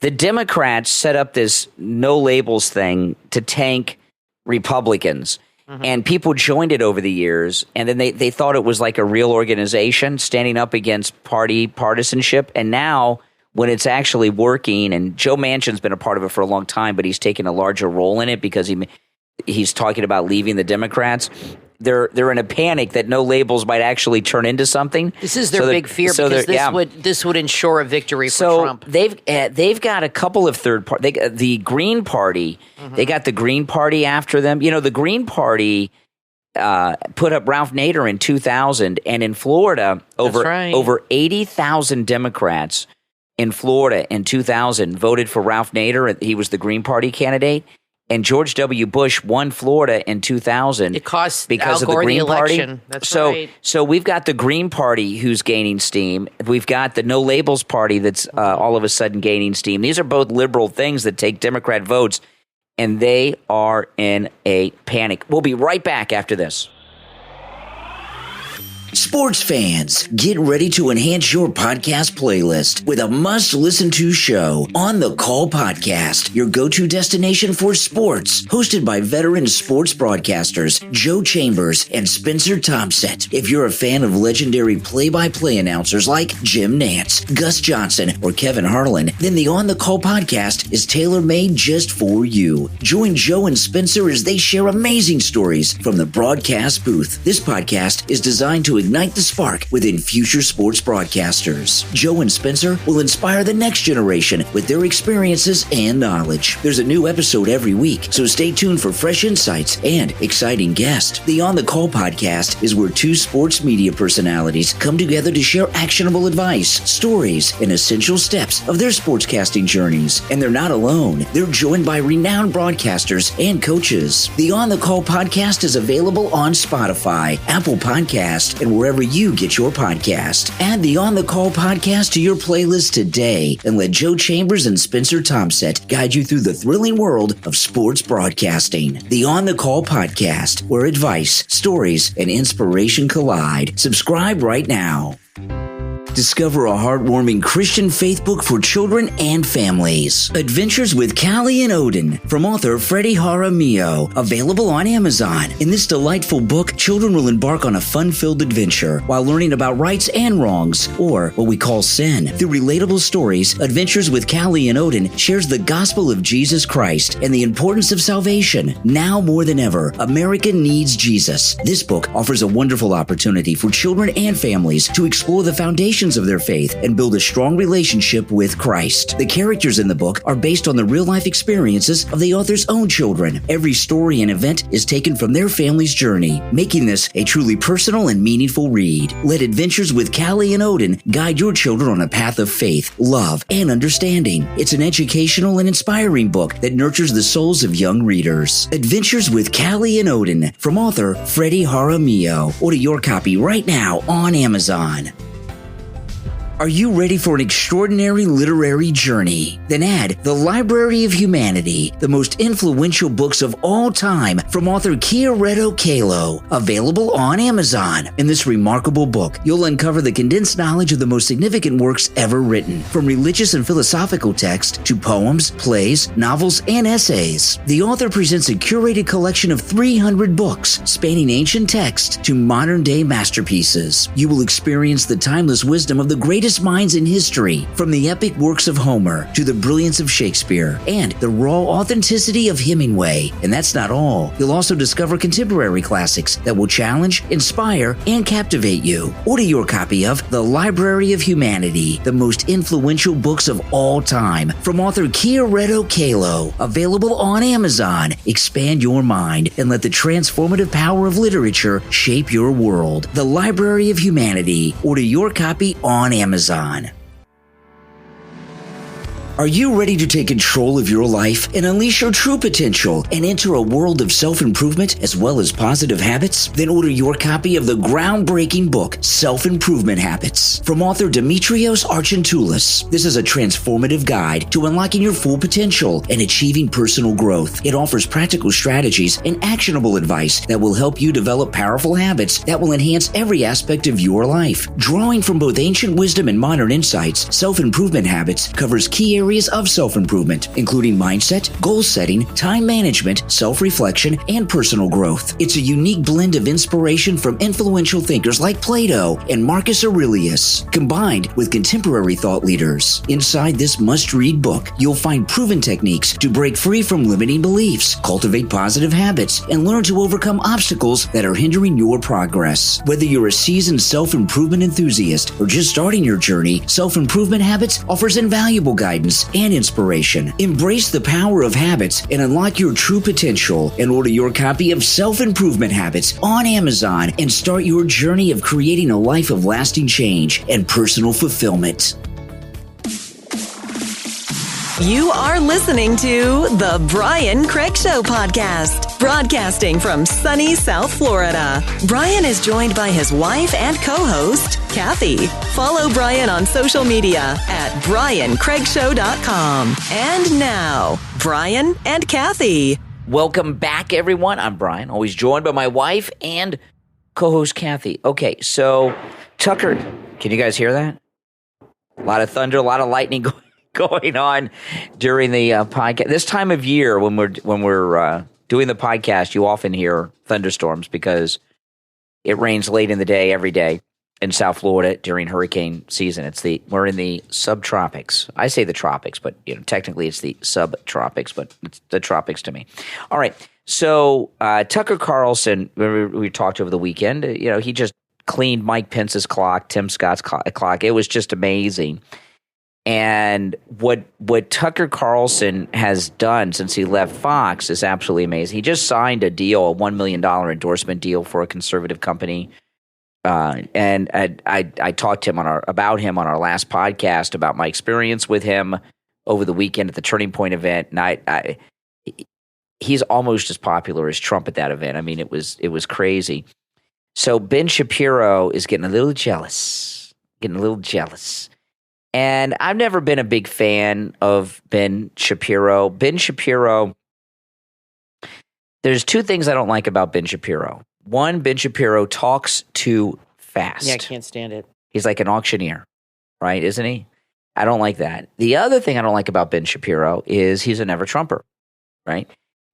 The Democrats set up this No Labels thing to tank Republicans. Mm-hmm. And people joined it over the years. And then they thought it was like a real organization standing up against party partisanship. And now, when it's actually working, and Joe Manchin's been a part of it for a long time, but he's taken a larger role in it because he's talking about leaving the Democrats. They're in a panic that No Labels might actually turn into something. This is their big fear, because this would ensure a victory for Trump. They've got a couple of third party. The Green Party. Mm-hmm. They got the Green Party after them. You know, the Green Party put up Ralph Nader in 2000, and in Florida, over 80,000 Democrats in Florida in 2000 voted for Ralph Nader. He was the Green Party candidate. And George W. Bush won Florida in 2000. It cost because Al Gore of the Green Party. Election. That's right. So we've got the Green Party who's gaining steam. We've got the No Labels Party that's all of a sudden gaining steam. These are both liberal things that take Democrat votes, and they are in a panic. We'll be right back after this. Sports fans, get ready to enhance your podcast playlist with a must-listen-to show, On the Call Podcast, your go-to destination for sports, hosted by veteran sports broadcasters Joe Chambers and Spencer Thompson. If you're a fan of legendary play-by-play announcers like Jim Nantz, Gus Johnson, or Kevin Harlan, then the On the Call Podcast is tailor-made just for you. Join Joe and Spencer as they share amazing stories from the broadcast booth. This podcast is designed to ignite the spark within future sports broadcasters. Joe and Spencer will inspire the next generation with their experiences and knowledge. There's a new episode every week, so stay tuned for fresh insights and exciting guests. The On the Call Podcast is where two sports media personalities come together to share actionable advice, stories, and essential steps of their sportscasting journeys. And they're not alone. They're joined by renowned broadcasters and coaches. The On the Call Podcast is available on Spotify, Apple Podcast, and and wherever you get your podcast. Add the On the Call podcast to your playlist today and let Joe Chambers and Spencer Tomset guide you through the thrilling world of sports broadcasting. The On the Call podcast, where advice, stories, and inspiration collide. Subscribe right now. Discover a heartwarming Christian faith book for children and families. Adventures with Callie and Odin from author Freddie Jaramillo, available on Amazon. In this delightful book, children will embark on a fun-filled adventure while learning about rights and wrongs, or what we call sin. Through relatable stories, Adventures with Callie and Odin shares the gospel of Jesus Christ and the importance of salvation. Now more than ever, America needs Jesus. This book offers a wonderful opportunity for children and families to explore the foundation of their faith and build a strong relationship with Christ. The characters in the book are based on the real-life experiences of the author's own children. Every story and event is taken from their family's journey, making this a truly personal and meaningful read. Let Adventures with Callie and Odin guide your children on a path of faith, love, and understanding. It's an educational and inspiring book that nurtures the souls of young readers. Adventures with Callie and Odin from author Freddie Jaramillo. Order your copy right now on Amazon. Are you ready for an extraordinary literary journey? Then add The Library of Humanity, the most influential books of all time from author Chiaretto Calo, available on Amazon. In this remarkable book, you'll uncover the condensed knowledge of the most significant works ever written, from religious and philosophical text to poems, plays, novels, and essays. The author presents a curated collection of 300 books, spanning ancient text to modern-day masterpieces. You will experience the timeless wisdom of the greatest minds in history, from the epic works of Homer to the brilliance of Shakespeare and the raw authenticity of Hemingway. And that's not all. You'll also discover contemporary classics that will challenge, inspire, and captivate you. Order your copy of The Library of Humanity, the most influential books of all time, from author Chiaretto Calo, available on Amazon. Expand your mind and let the transformative power of literature shape your world. The Library of Humanity. Order your copy on Amazon. Are you ready to take control of your life and unleash your true potential and enter a world of self-improvement as well as positive habits? Then order your copy of the groundbreaking book, Self-Improvement Habits, from author Demetrios Archantoulis. This is a transformative guide to unlocking your full potential and achieving personal growth. It offers practical strategies and actionable advice that will help you develop powerful habits that will enhance every aspect of your life. Drawing from both ancient wisdom and modern insights, Self-Improvement Habits covers key areas of self-improvement, including mindset, goal setting, time management, self-reflection, and personal growth. It's a unique blend of inspiration from influential thinkers like Plato and Marcus Aurelius, combined with contemporary thought leaders. Inside this must-read book, you'll find proven techniques to break free from limiting beliefs, cultivate positive habits, and learn to overcome obstacles that are hindering your progress. Whether you're a seasoned self-improvement enthusiast or just starting your journey, Self-Improvement Habits offers invaluable guidance and inspiration. Embrace the power of habits and unlock your true potential, and order your copy of Self-Improvement Habits on Amazon and start your journey of creating a life of lasting change and personal fulfillment. You are listening to The Brian Craig Show podcast, broadcasting from sunny South Florida. Brian is joined by his wife and co-host, Kathy. Follow Brian on social media at briancraigshow.com. And now, Brian and Kathy. Welcome back, everyone. I'm Brian, always joined by my wife and co-host Kathy. Okay, so Tucker, can you guys hear that? A lot of thunder, a lot of lightning going on during the podcast. This time of year, when we're doing the podcast, you often hear thunderstorms because it rains late in the day every day in South Florida during hurricane season. We're in the subtropics. I say the tropics, but technically it's the subtropics, but it's the tropics to me. All right. So Tucker Carlson, we talked over the weekend. He just cleaned Mike Pence's clock, Tim Scott's clock. It was just amazing. And what Tucker Carlson has done since he left Fox is absolutely amazing. He just signed a deal, a $1 million endorsement deal for a conservative company. And I talked to him about him on our last podcast about my experience with him over the weekend at the Turning Point event. And he's almost as popular as Trump at that event. I mean, it was crazy. So Ben Shapiro is getting a little jealous. And I've never been a big fan of Ben Shapiro. Ben Shapiro, there's two things I don't like about Ben Shapiro. One, Ben Shapiro talks too fast. Yeah, I can't stand it. He's like an auctioneer, right? Isn't he? I don't like that. The other thing I don't like about Ben Shapiro is he's a never Trumper, right?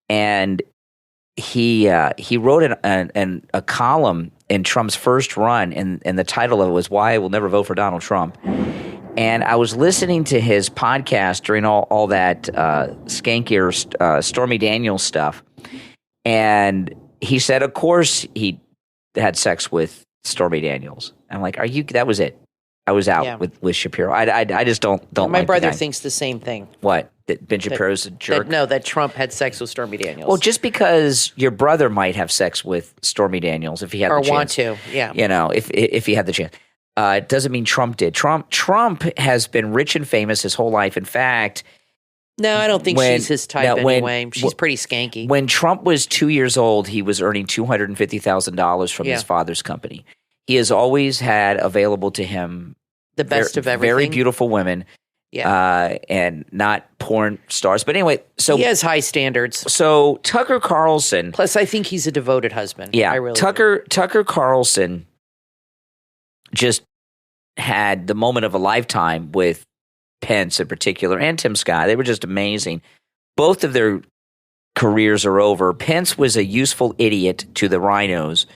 And he wrote a column in Trump's first run, and the title of it was "Why I Will Never Vote for Donald Trump." And I was listening to his podcast during all that skankier Stormy Daniels stuff, and he said, of course, he had sex with Stormy Daniels. I'm like, that was it. I was out with Shapiro. I just don't My like brother the guy. thinks the same thing. What? That Ben Shapiro's a jerk? That Trump had sex with Stormy Daniels. Well, just because your brother might have sex with Stormy Daniels if he had the chance. Or want to, yeah. You know, if he had the chance. It doesn't mean Trump did. Trump has been rich and famous his whole life. In fact, no, I don't think she's his type anyway. She's pretty skanky. When Trump was 2 years old, he was earning $250,000 from his father's company. He has always had available to him the best of everything. Very beautiful women. Yeah. And not porn stars. But anyway, so he has high standards. So Tucker Carlson. Plus, I think he's a devoted husband. Yeah. I really Tucker Carlson just had the moment of a lifetime with Pence in particular and Tim Scott. They were just amazing. Both of their careers are over. Pence was a useful idiot to the rhinos,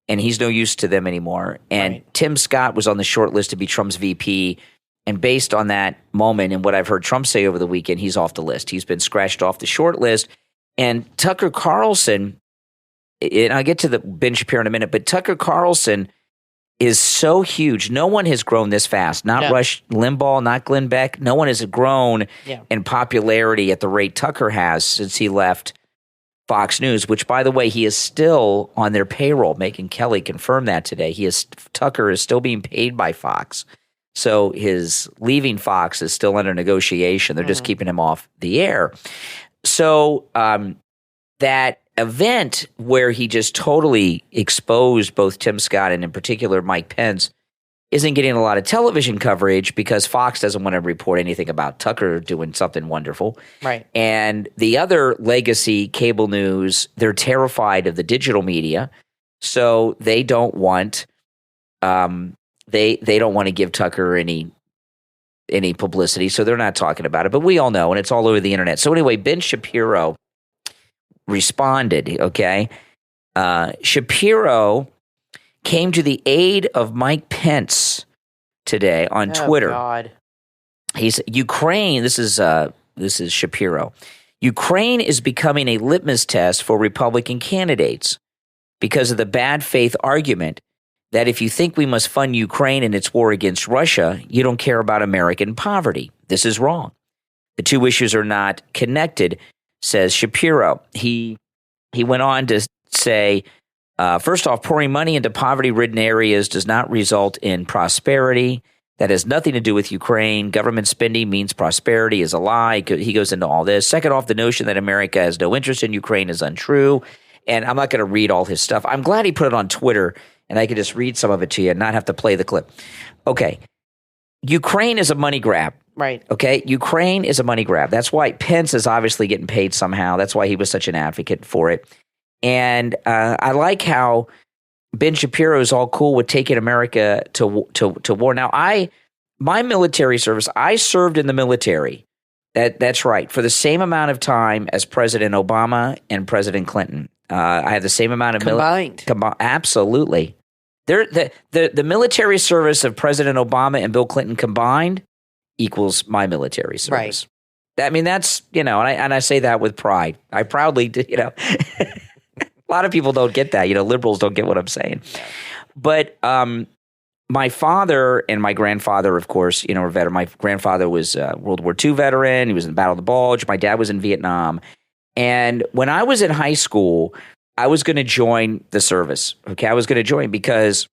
and he's no use to them anymore. And Tim Scott was on the short list to be Trump's VP. And based on that moment and what I've heard Trump say over the weekend, he's off the list. He's been scratched off the short list. And Tucker Carlson, and I'll get to the Ben Shapiro in a minute, but Tucker Carlson is so huge. No one has grown this fast. Not Rush Limbaugh, not Glenn Beck. No one has grown in popularity at the rate Tucker has since he left Fox News, which, by the way, he is still on their payroll. Megyn Kelly confirmed that today. Tucker is still being paid by Fox. So his leaving Fox is still under negotiation. They're just keeping him off the air. So that event where he just totally exposed both Tim Scott and in particular Mike Pence isn't getting a lot of television coverage because Fox doesn't want to report anything about Tucker doing something wonderful. Right. And the other legacy cable news, they're terrified of the digital media. So they don't want they don't want to give Tucker any publicity. So they're not talking about it. But we all know, and it's all over the internet. So anyway, Ben Shapiro responded, okay? Shapiro came to the aid of Mike Pence today on Twitter. God. He's Ukraine, this is Shapiro. Ukraine is becoming a litmus test for Republican candidates because of the bad faith argument that if you think we must fund Ukraine in its war against Russia, you don't care about American poverty. This is wrong. The two issues are not connected, says Shapiro. He went on to say, first off, pouring money into poverty-ridden areas does not result in prosperity. That has nothing to do with Ukraine. Government spending means prosperity is a lie. He goes into all this. Second off, the notion that America has no interest in Ukraine is untrue. And I'm not going to read all his stuff. I'm glad he put it on Twitter, and I could just read some of it to you and not have to play the clip. Okay. Ukraine is a money grab. Right. Okay. Ukraine is a money grab. That's why Pence is obviously getting paid somehow. That's why he was such an advocate for it. And I like how Ben Shapiro is all cool with taking America to war. Now, my military service, I served in the military. That's right. For the same amount of time as President Obama and President Clinton. I have the same amount of combined. Absolutely. The military service of President Obama and Bill Clinton combined equals my military service. Right. I mean, that's, and I say that with pride. I proudly did, A lot of people don't get that. Liberals don't get what I'm saying. But my father and my grandfather, of course, were veteran. My grandfather was a World War II veteran. He was in the Battle of the Bulge. My dad was in Vietnam. And when I was in high school, I was going to join the service. Okay, I was going to join because,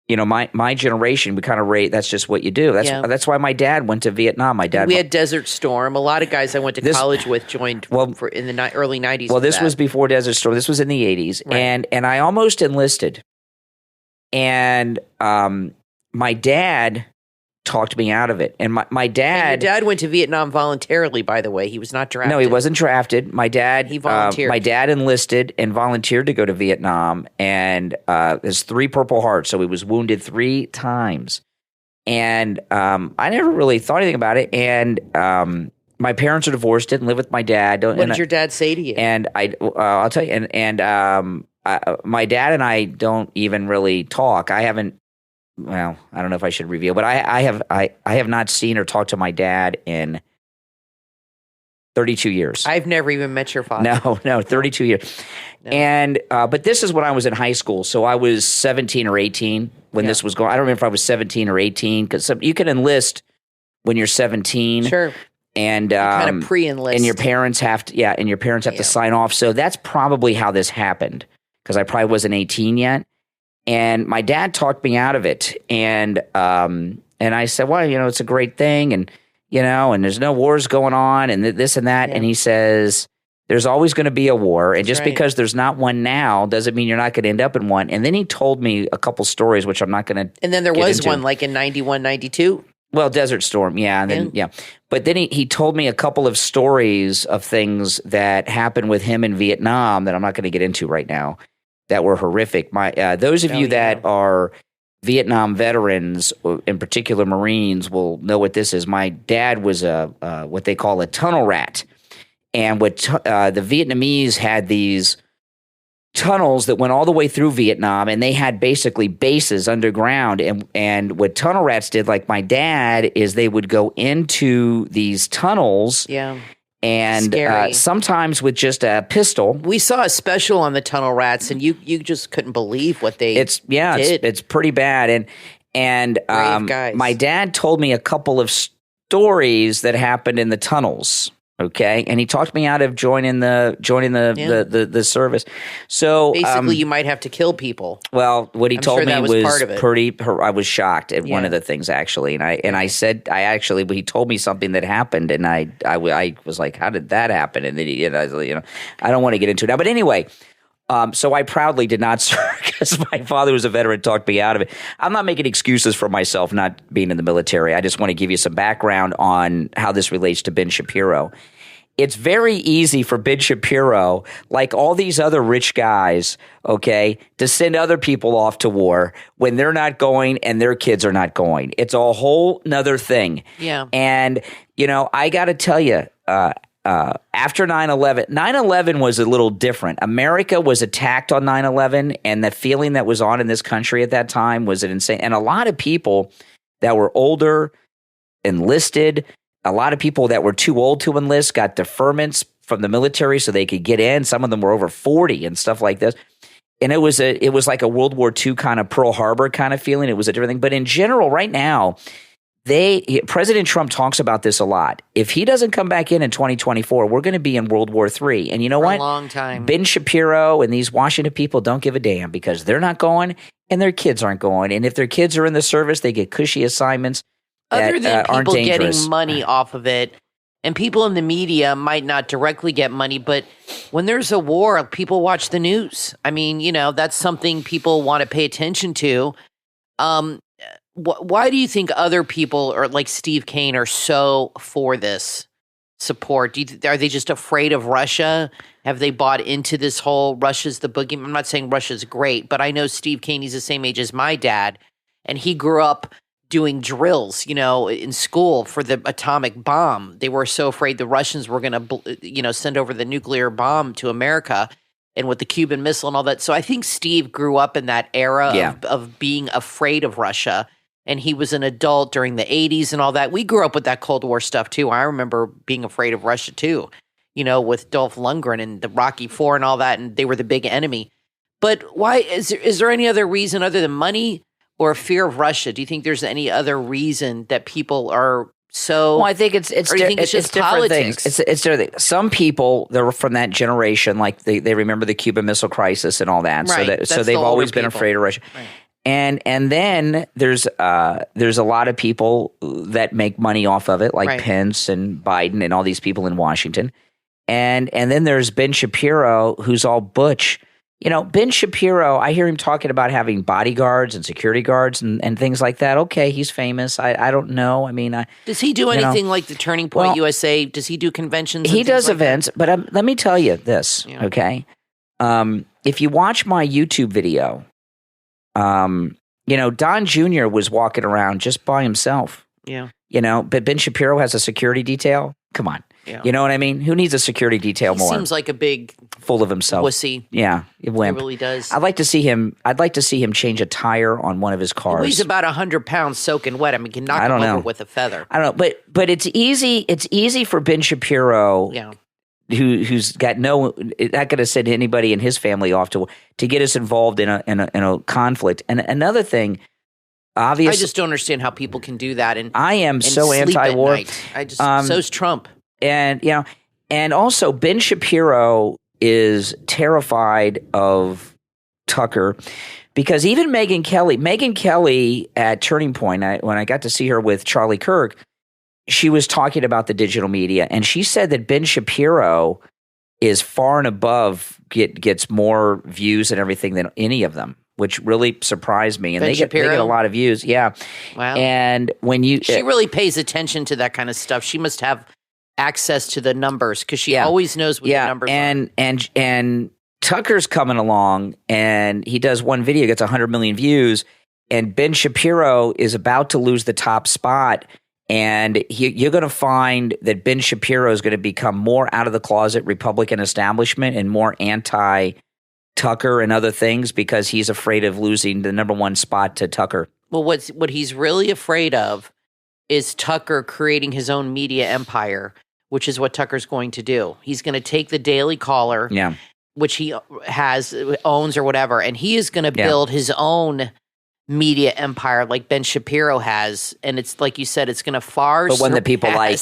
my generation, we kind of rate, that's just what you do. That's why my dad went to Vietnam. We had Desert Storm. A lot of guys I went to college with joined in the early 90s. Well, this was before Desert Storm. This was in the 80s. Right. And I almost enlisted. And my dad talked me out of it. And my dad... And your dad went to Vietnam voluntarily, by the way. He was not drafted. No, he wasn't drafted. My dad... He volunteered. My dad enlisted and volunteered to go to Vietnam, and has 3 Purple Hearts, so he was wounded 3 times. And I never really thought anything about it. And my parents are divorced, didn't live with my dad. What did your dad say to you? And I'll tell you, my dad and I don't even really talk. I haven't... Well, I don't know if I should reveal, but I have not seen or talked to my dad in 32 years. I've never even met your father. No, 32 years. No. And but this is when I was in high school, so I was 17 or 18 when this was going. I don't remember if I was 17 or 18 because you can enlist when you're 17. Sure. And kind of pre-enlist, and your parents have to, to sign off. So that's probably how this happened because I probably wasn't 18 yet. And my dad talked me out of it, and I said, well, it's a great thing, and and there's no wars going on, and this and that. Yeah. And he says, there's always going to be a war, and just because there's not one now doesn't mean you're not going to end up in one. And then he told me a couple stories, which I'm not going to. And then there was one like in 91, 92. Well, Desert Storm, yeah, and then but then he told me a couple of stories of things that happened with him in Vietnam that I'm not going to get into right now. That were horrific. Those of you that are Vietnam veterans, in particular Marines, will know what this is. My dad was what they call a tunnel rat, and the Vietnamese had these tunnels that went all the way through Vietnam, and they had basically bases underground. And what tunnel rats did, like my dad, is they would go into these tunnels. Yeah. And sometimes with just a pistol. We saw a special on the tunnel rats, and you just couldn't believe what they did. It's pretty bad. And my dad told me a couple of stories that happened in the tunnels. Okay, and he talked me out of joining the service. So basically, you might have to kill people. Well, what he told me was pretty. I was shocked at one of the things actually, and I said he told me something that happened, and I was like, how did that happen? And then I don't want to get into it now, but anyway. So I proudly did not serve because my father was a veteran, talked me out of it. I'm not making excuses for myself not being in the military. I just want to give you some background on how this relates to Ben Shapiro. It's very easy for Ben Shapiro, like all these other rich guys, okay, to send other people off to war when they're not going and their kids are not going. It's a whole nother thing. Yeah. And, I got to tell you, after 9/11, 9/11 was a little different. America was attacked on 9/11, and the feeling that was on in this country at that time was insane. And a lot of people that were older enlisted. A lot of people that were too old to enlist got deferments from the military so they could get in. Some of them were over 40 and stuff like this. And it was like a World War II kind of Pearl Harbor kind of feeling. It was a different thing. But in general, right now, President Trump talks about this a lot. If he doesn't come back in 2024, we're going to be in World War III. And you know what? A long time. Ben Shapiro and these Washington people don't give a damn because they're not going and their kids aren't going. And if their kids are in the service, they get cushy assignments. Other than people getting money off of it, and people in the media might not directly get money, but when there's a war, people watch the news. I mean, that's something people want to pay attention to. Why do you think other people, or like Steve Kane, are so for this support? Are they just afraid of Russia? Have they bought into this whole Russia's the boogeyman? I'm not saying Russia's great, but I know Steve Kane, he's the same age as my dad, and he grew up doing drills, in school for the atomic bomb. They were so afraid the Russians were going to, send over the nuclear bomb to America, and with the Cuban Missile and all that. So I think Steve grew up in that era of being afraid of Russia, and he was an adult during the 80s and all that. We grew up with that Cold War stuff too. I remember being afraid of Russia too, with Dolph Lundgren and the Rocky IV and all that, and they were the big enemy. But why is there any other reason other than money or fear of Russia? Do you think there's any other reason that people are so? Well, I think it's just different politics? Things. It's different things. Some people that were from that generation, like they remember the Cuban Missile Crisis and all that, right. so they've always been afraid of Russia. Right. And then there's a lot of people that make money off of it, like Pence and Biden and all these people in Washington. And then there's Ben Shapiro, who's all butch. Ben Shapiro, I hear him talking about having bodyguards and security guards and things like that. Okay, he's famous. I don't know. I mean, does he do anything like the Turning Point USA? Does he do conventions? He does events, but let me tell you this, okay? If you watch my YouTube video, Don Jr. was walking around just by himself. Yeah. But Ben Shapiro has a security detail. Come on. Yeah. You know what I mean? Who needs a security detail more? Seems like a big full of himself wussy. Yeah, wimp. It really does. I'd like to see him change a tire on one of his cars. Well, he's about 100 pounds soaking wet. I mean, can knock him over with a feather. I don't know, but it's easy. It's easy for Ben Shapiro. Yeah. Who's got not going to send anybody in his family off to get us involved in a conflict. And another thing, obviously, I just don't understand how people can do that. And I am so anti-war. I just so's Trump. And and also Ben Shapiro is terrified of Tucker because even Megyn Kelly at Turning Point, when I got to see her with Charlie Kirk, she was talking about the digital media, and she said that Ben Shapiro is far and above gets more views and everything than any of them, which really surprised me. And they get a lot of views, yeah. Wow. And when she really pays attention to that kind of stuff, she must have access to the numbers because she always knows what the numbers are. And Tucker's coming along, and he does one video, gets 100 million views, and Ben Shapiro is about to lose the top spot. And you're going to find that Ben Shapiro is going to become more out of the closet Republican establishment and more anti-Tucker and other things because he's afraid of losing the number one spot to Tucker. Well, what he's really afraid of is Tucker creating his own media empire, which is what Tucker's going to do. He's going to take the Daily Caller, which he owns or whatever, and he is going to build his own media empire like Ben Shapiro has, and it's like you said, it's going to but one that people like.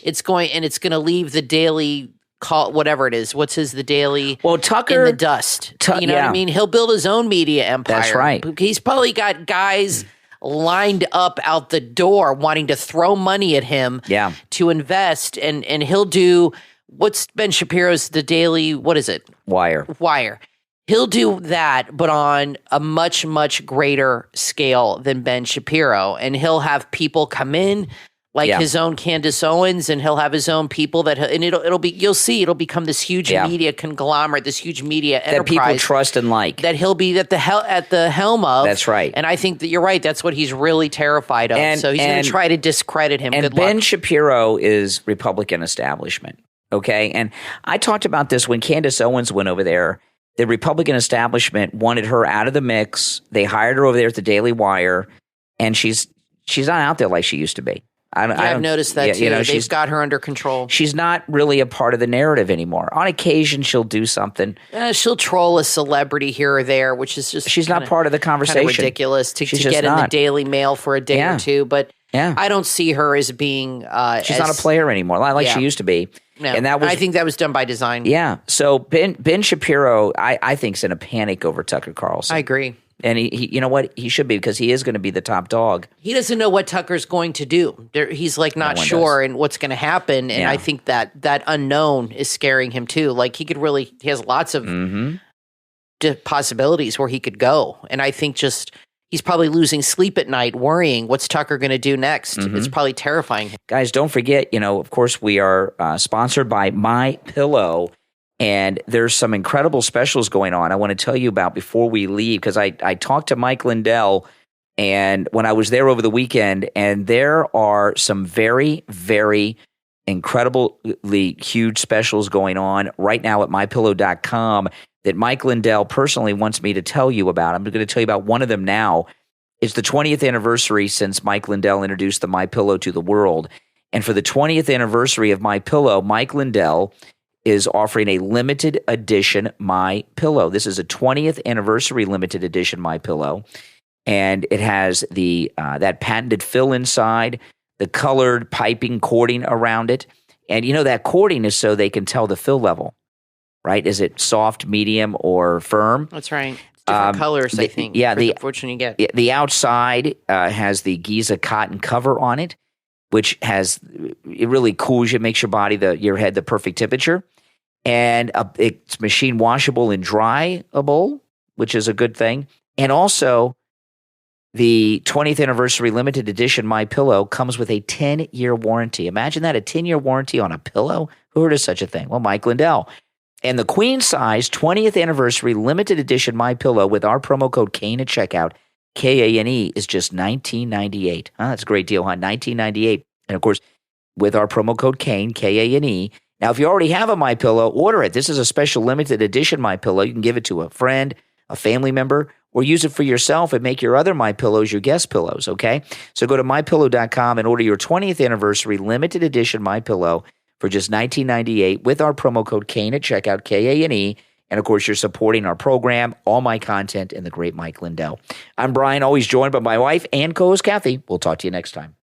It's going to leave the Daily Call, whatever it is. What's the Daily? Well, Tucker in the dust. You know what I mean? He'll build his own media empire. That's right. He's probably got guys lined up out the door wanting to throw money at him to invest, and he'll do what's Ben Shapiro's the Daily. What is it? Wire. He'll do that, but on a much, much greater scale than Ben Shapiro. And he'll have people come in like his own Candace Owens, and he'll have his own people it'll become this huge media conglomerate, this huge media enterprise. That people trust and like. That he'll be at the helm of. That's right. And I think that you're right. That's what he's really terrified of. So he's going to try to discredit him. And Good Ben luck. Shapiro is Republican establishment. Okay. And I talked about this when Candace Owens went over there. The Republican establishment wanted her out of the mix. They hired her over there at the Daily Wire, and she's not out there like she used to be. I've noticed that too. They've got her under control. She's not really a part of the narrative anymore. On occasion, she'll do something. She'll troll a celebrity here or there, which is just she's not part of the conversation. Kind of ridiculous to get in the Daily Mail for a day or two. But I don't see her as being. She's not a player anymore, not she used to be. No, and I think that was done by design. Yeah. So Ben Shapiro, I think, is in a panic over Tucker Carlson. I agree. And he you know what? He should be, because he is going to be the top dog. He doesn't know what Tucker's going to do. He's like not sure and what's going to happen. And I think that unknown is scaring him too. Like he has lots of possibilities where he could go. And I think he's probably losing sleep at night worrying what's Tucker going to do next. It's probably terrifying him. Guys, don't forget, of course, we are sponsored by MyPillow. And there's some incredible specials going on I want to tell you about before we leave, because I talked to Mike Lindell and when I was there over the weekend, and there are some very, very incredibly huge specials going on right now at MyPillow.com that Mike Lindell personally wants me to tell you about. I'm going to tell you about one of them now. It's the 20th anniversary since Mike Lindell introduced the MyPillow to the world. And for the 20th anniversary of MyPillow, Mike Lindell is offering a limited edition MyPillow. This is a 20th anniversary limited edition MyPillow, and it has the that patented fill inside, the colored piping cording around it, and that cording is so they can tell the fill level, right? Is it soft, medium, or firm? That's right. It's different colors, I think. Yeah, the fortune you get. The outside has the Giza cotton cover on it, which it really cools you, makes your head the perfect temperature. And it's machine washable and dryable, which is a good thing. And also, the 20th anniversary limited edition MyPillow comes with a 10-year warranty. Imagine that, a 10-year warranty on a pillow. Who heard of such a thing? Well, Mike Lindell. And the queen size 20th anniversary limited edition MyPillow with our promo code Kane at checkout, Kane, is just $19.98. That's a great deal, huh? $19.98. And of course, with our promo code Kane, Kane. Now, if you already have a MyPillow, order it. This is a special limited edition MyPillow. You can give it to a friend, a family member, or use it for yourself and make your other MyPillows your guest pillows, okay? So go to MyPillow.com and order your 20th anniversary limited edition MyPillow for just $19.98 with our promo code Kane at checkout, Kane. And of course, you're supporting our program, all my content, and the great Mike Lindell. I'm Brian, always joined by my wife and co-host Kathy. We'll talk to you next time.